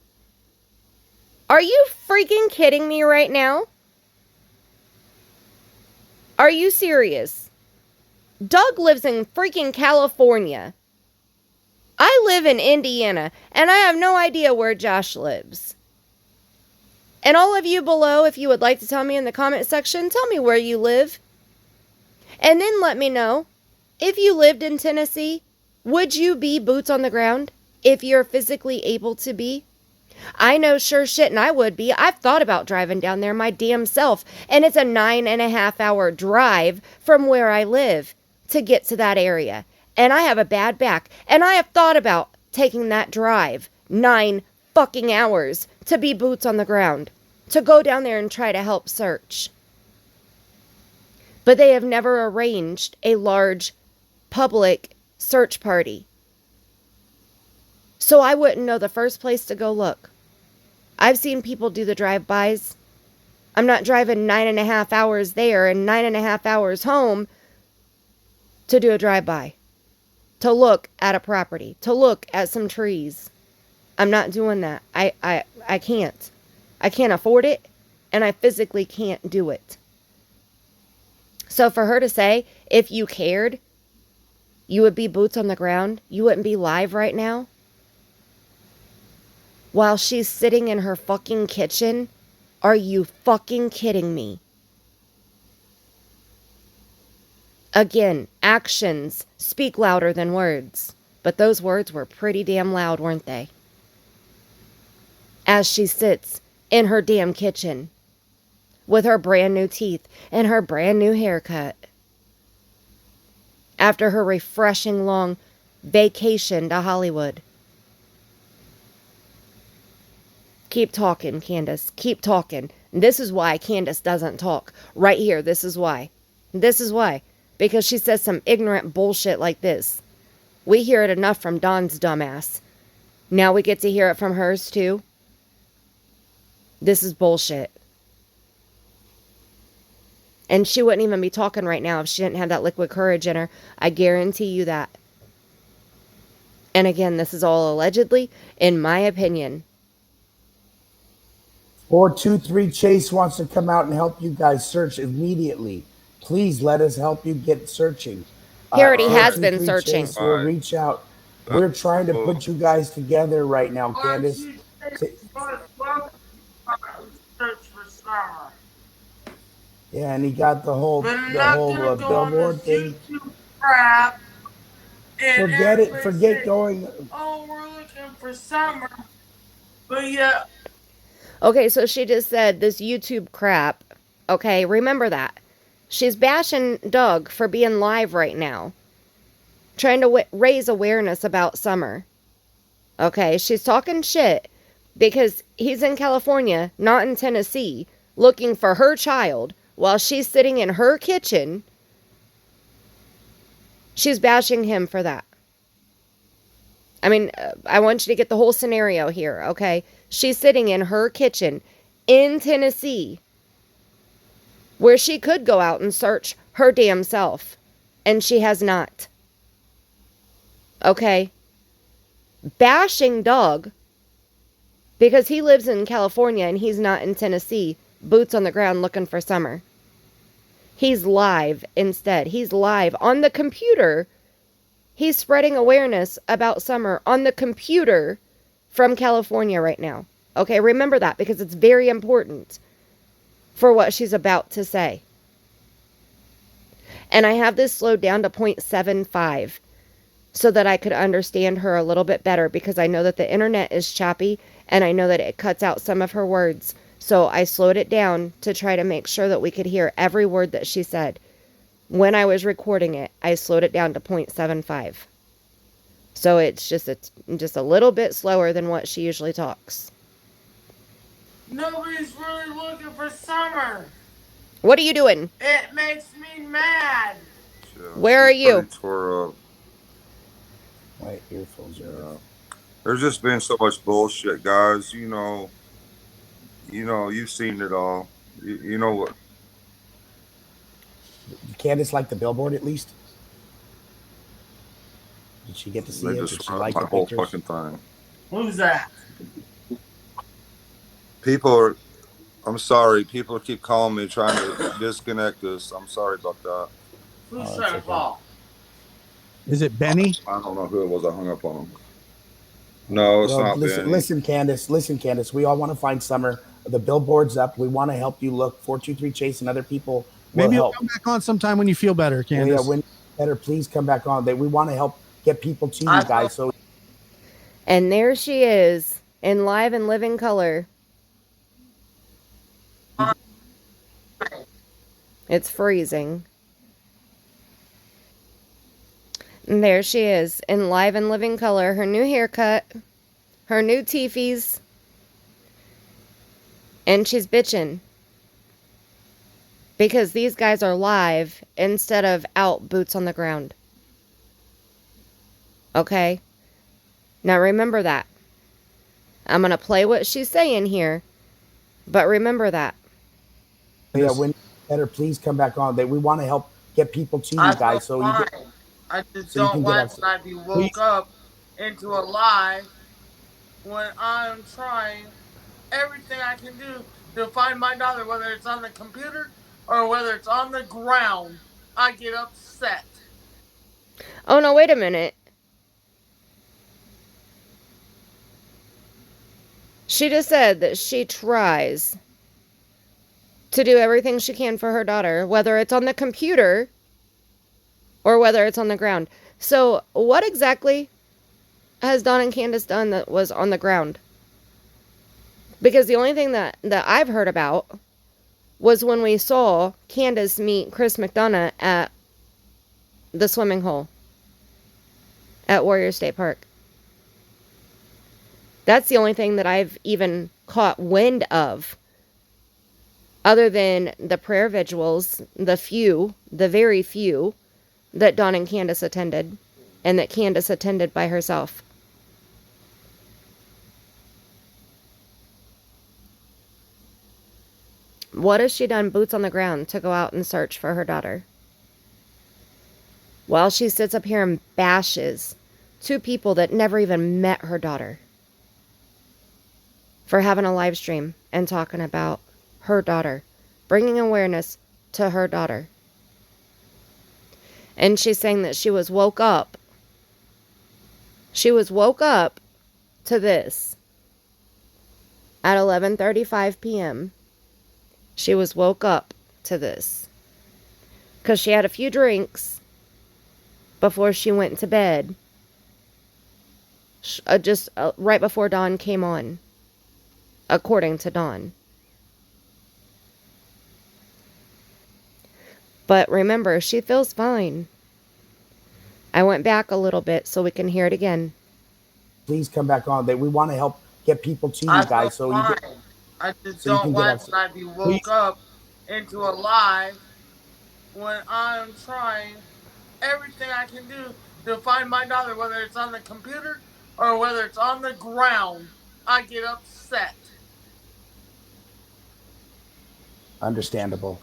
Are you freaking kidding me right now? Are you serious? Doug lives in freaking California. I live in Indiana, and I have no idea where Josh lives. And all of you below, if you would like to tell me in the comment section, tell me where you live. And then let me know, if you lived in Tennessee, would you be boots on the ground if you're physically able to be? I know sure shit, and I would be. I've thought about driving down there my damn self, and it's a 9.5-hour drive from where I live to get to that area. And I have a bad back, and I have thought about taking that drive 9 fucking hours to be boots on the ground, to go down there and try to help search. But they have never arranged a large public search party. So I wouldn't know the first place to go look. I've seen people do the drive-bys. I'm not driving 9.5 hours there and 9.5 hours home to do a drive-by, to look at a property, to look at some trees. I'm not doing that. I can't. I can't afford it, and I physically can't do it. So for her to say, if you cared, you would be boots on the ground, you wouldn't be live right now, while she's sitting in her fucking kitchen, are you fucking kidding me? Again, actions speak louder than words, but those words were pretty damn loud, weren't they? As she sits in her damn kitchen with her brand new teeth and her brand new haircut after her refreshing long vacation to Hollywood. Keep talking, Candus. Keep talking. This is why Candus doesn't talk. Right here, this is why. This is why. Because she says some ignorant bullshit like this. We hear it enough from Dawn's dumbass. Now we get to hear it from hers too. This is bullshit. And she wouldn't even be talking right now if she didn't have that liquid courage in her. I guarantee you that. And again, this is all allegedly, in my opinion. 423 Chase wants to come out and help you guys search immediately. Please let us help you get searching. He already has been searching. Chase will reach out. We're trying to put you guys together right now, Candus. Yeah, and he got the whole billboard thing. Forget it. Forget going. Oh, we're looking for summer. But yeah. Okay, so she just said this YouTube crap. Okay, remember that. She's bashing Doug for being live right now. Trying to raise awareness about summer. Okay, she's talking shit because he's in California, not in Tennessee, looking for her child while she's sitting in her kitchen. She's bashing him for that. I mean, I want you to get the whole scenario here, okay? She's sitting in her kitchen in Tennessee where she could go out and search her damn self, and she has not. Okay? Bashing Doug because he lives in California and he's not in Tennessee, boots on the ground looking for summer. He's live instead. He's live on the computer. He's spreading awareness about summer on the computer from California right now. Okay, remember that because it's very important for what she's about to say. And I have this slowed down to 0.75 so that I could understand her a little bit better because I know that the internet is choppy and I know that it cuts out some of her words. So I slowed it down to try to make sure that we could hear every word that she said. When I was recording it, I slowed it down to 0.75. So it's just a little bit slower than what she usually talks. Nobody's really looking for summer. What are you doing? It makes me mad. Yeah, Where are you? Tore up. My earphones are. There's just been so much bullshit, guys. You know, you've seen it all. You know what? Candus like the billboard at least? Did she get to see They it? Did she described like my the whole pictures? fucking thing. Who's that? People are. I'm sorry. People keep calling me trying to disconnect us. I'm sorry about that. Who's Oh, trying to it's okay. call? Is it Benny? I don't know who it was. I hung up on him. No, it's Well, not listen, Benny. listen, Candace. Listen, Candace. We all want to find Summer. The billboard's up. We want to help you look. 423 Chase and other people will Maybe you'll help. come back on sometime when you feel better, Well, Candace. yeah, when better, please come back on. We want to help get people to you guys. So And there she is in live and living color. It's freezing. And there she is in live and living color. Her new haircut, her new teefies, and she's bitching because these guys are live instead of out boots on the ground. Okay? Now remember that. I'm going to play what she's saying here, but remember that. yeah, when better, please come back on. We want to help get people to you guys. So you get, I just so you don't can get like us. when I be woke up into a lie when I'm trying everything I can do to find my daughter, whether it's on the computer or whether it's on the ground. I get upset. Oh, no, wait a minute. She just said that she tries to do everything she can for her daughter, whether it's on the computer or whether it's on the ground. So, what exactly has Dawn and Candace done that was on the ground? Because the only thing that I've heard about was when we saw Candace meet Chris McDonough at the swimming hole at Warrior State Park. That's the only thing that I've even caught wind of, other than the prayer vigils, the very few that Dawn and Candace attended, and that Candace attended by herself. What has she done boots on the ground to go out and search for her daughter? Well, she sits up here and bashes two people that never even met her daughter for having a live stream and talking about her daughter, bringing awareness to her daughter. And she's saying that she was woke up. She was woke up to this at 11:35 p.m. She was woke up to this because she had a few drinks before she went to bed, just right before Dawn came on, according to Dawn. But remember, she feels fine. I went back a little bit so we can hear it again. Please come back on. We want to help get people to you guys. So you get, I just so you don't can get like us. when I be woke up into a lie when I'm trying everything I can do to find my daughter, whether it's on the computer or whether it's on the ground. I get upset. Understandable.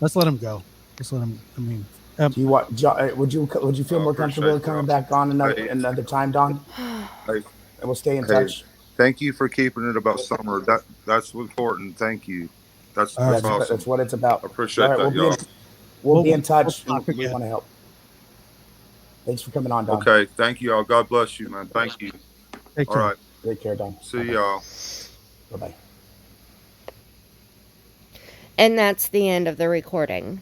Let's let him go. Let's let him. I mean, Do you want? Would you feel more comfortable coming back on another time, Dawn? Hey, And we'll stay in hey, touch. thank you for keeping it about Summer. That's important. Thank you. That's That's awesome. That's what it's about. I appreciate All right, that, y'all. We'll be in touch. We'll talk We again. want to help. Thanks for coming on, Don. Okay, thank you all. God bless you, man. Thank you. Take All care. right. Take care, Don. See y'all. Bye-bye. And that's the end of the recording.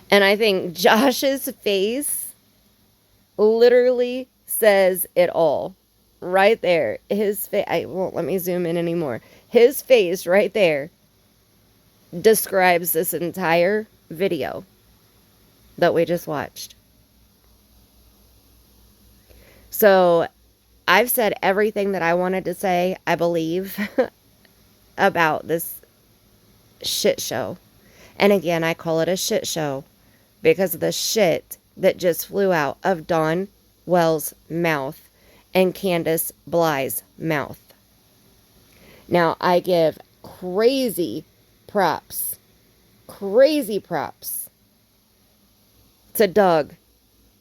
And I think Josh's face literally says it all. Right there. His face, I won't let me zoom in anymore. His face right there describes this entire video that we just watched. So I've said everything that I wanted to say, I believe, about this shit show. And again, I call it a shit show because of the shit that just flew out of Dawn Wells' mouth and Candus Bly's mouth. Now, I give crazy props to Doug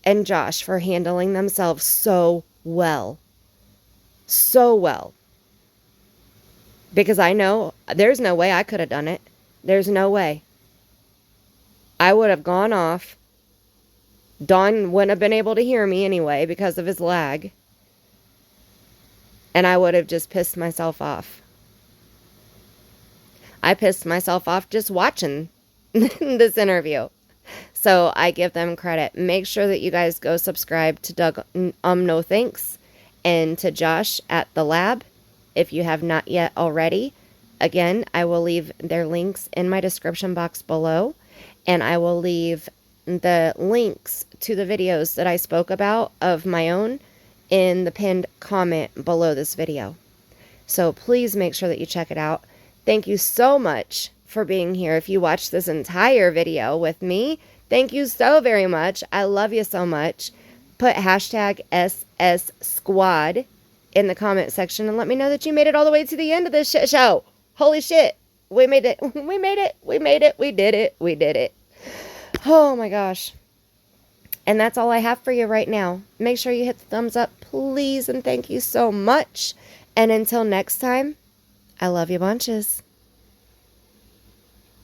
and Josh for handling themselves so well. So well. Because I know there's no way I could have done it. There's no way. I would have gone off. Don wouldn't have been able to hear me anyway because of his lag. And I would have just pissed myself off. I pissed myself off just watching this interview. So I give them credit. Make sure that you guys go subscribe to Doug No Thanks and to Josh at the Lab if you have not yet already. Again, I will leave their links in my description box below, and I will leave the links to the videos that I spoke about of my own in the pinned comment below this video. So please make sure that you check it out. Thank you so much for being here. If you watched this entire video with me, thank you so very much. I love you so much. Put hashtag SS Squad in the comment section and let me know that you made it all the way to the end of this shit show. Holy shit. We made it. We made it. We made it. We did it. We did it. Oh my gosh. And that's all I have for you right now. Make sure you hit the thumbs up, please, and thank you so much. And until next time, I love you bunches.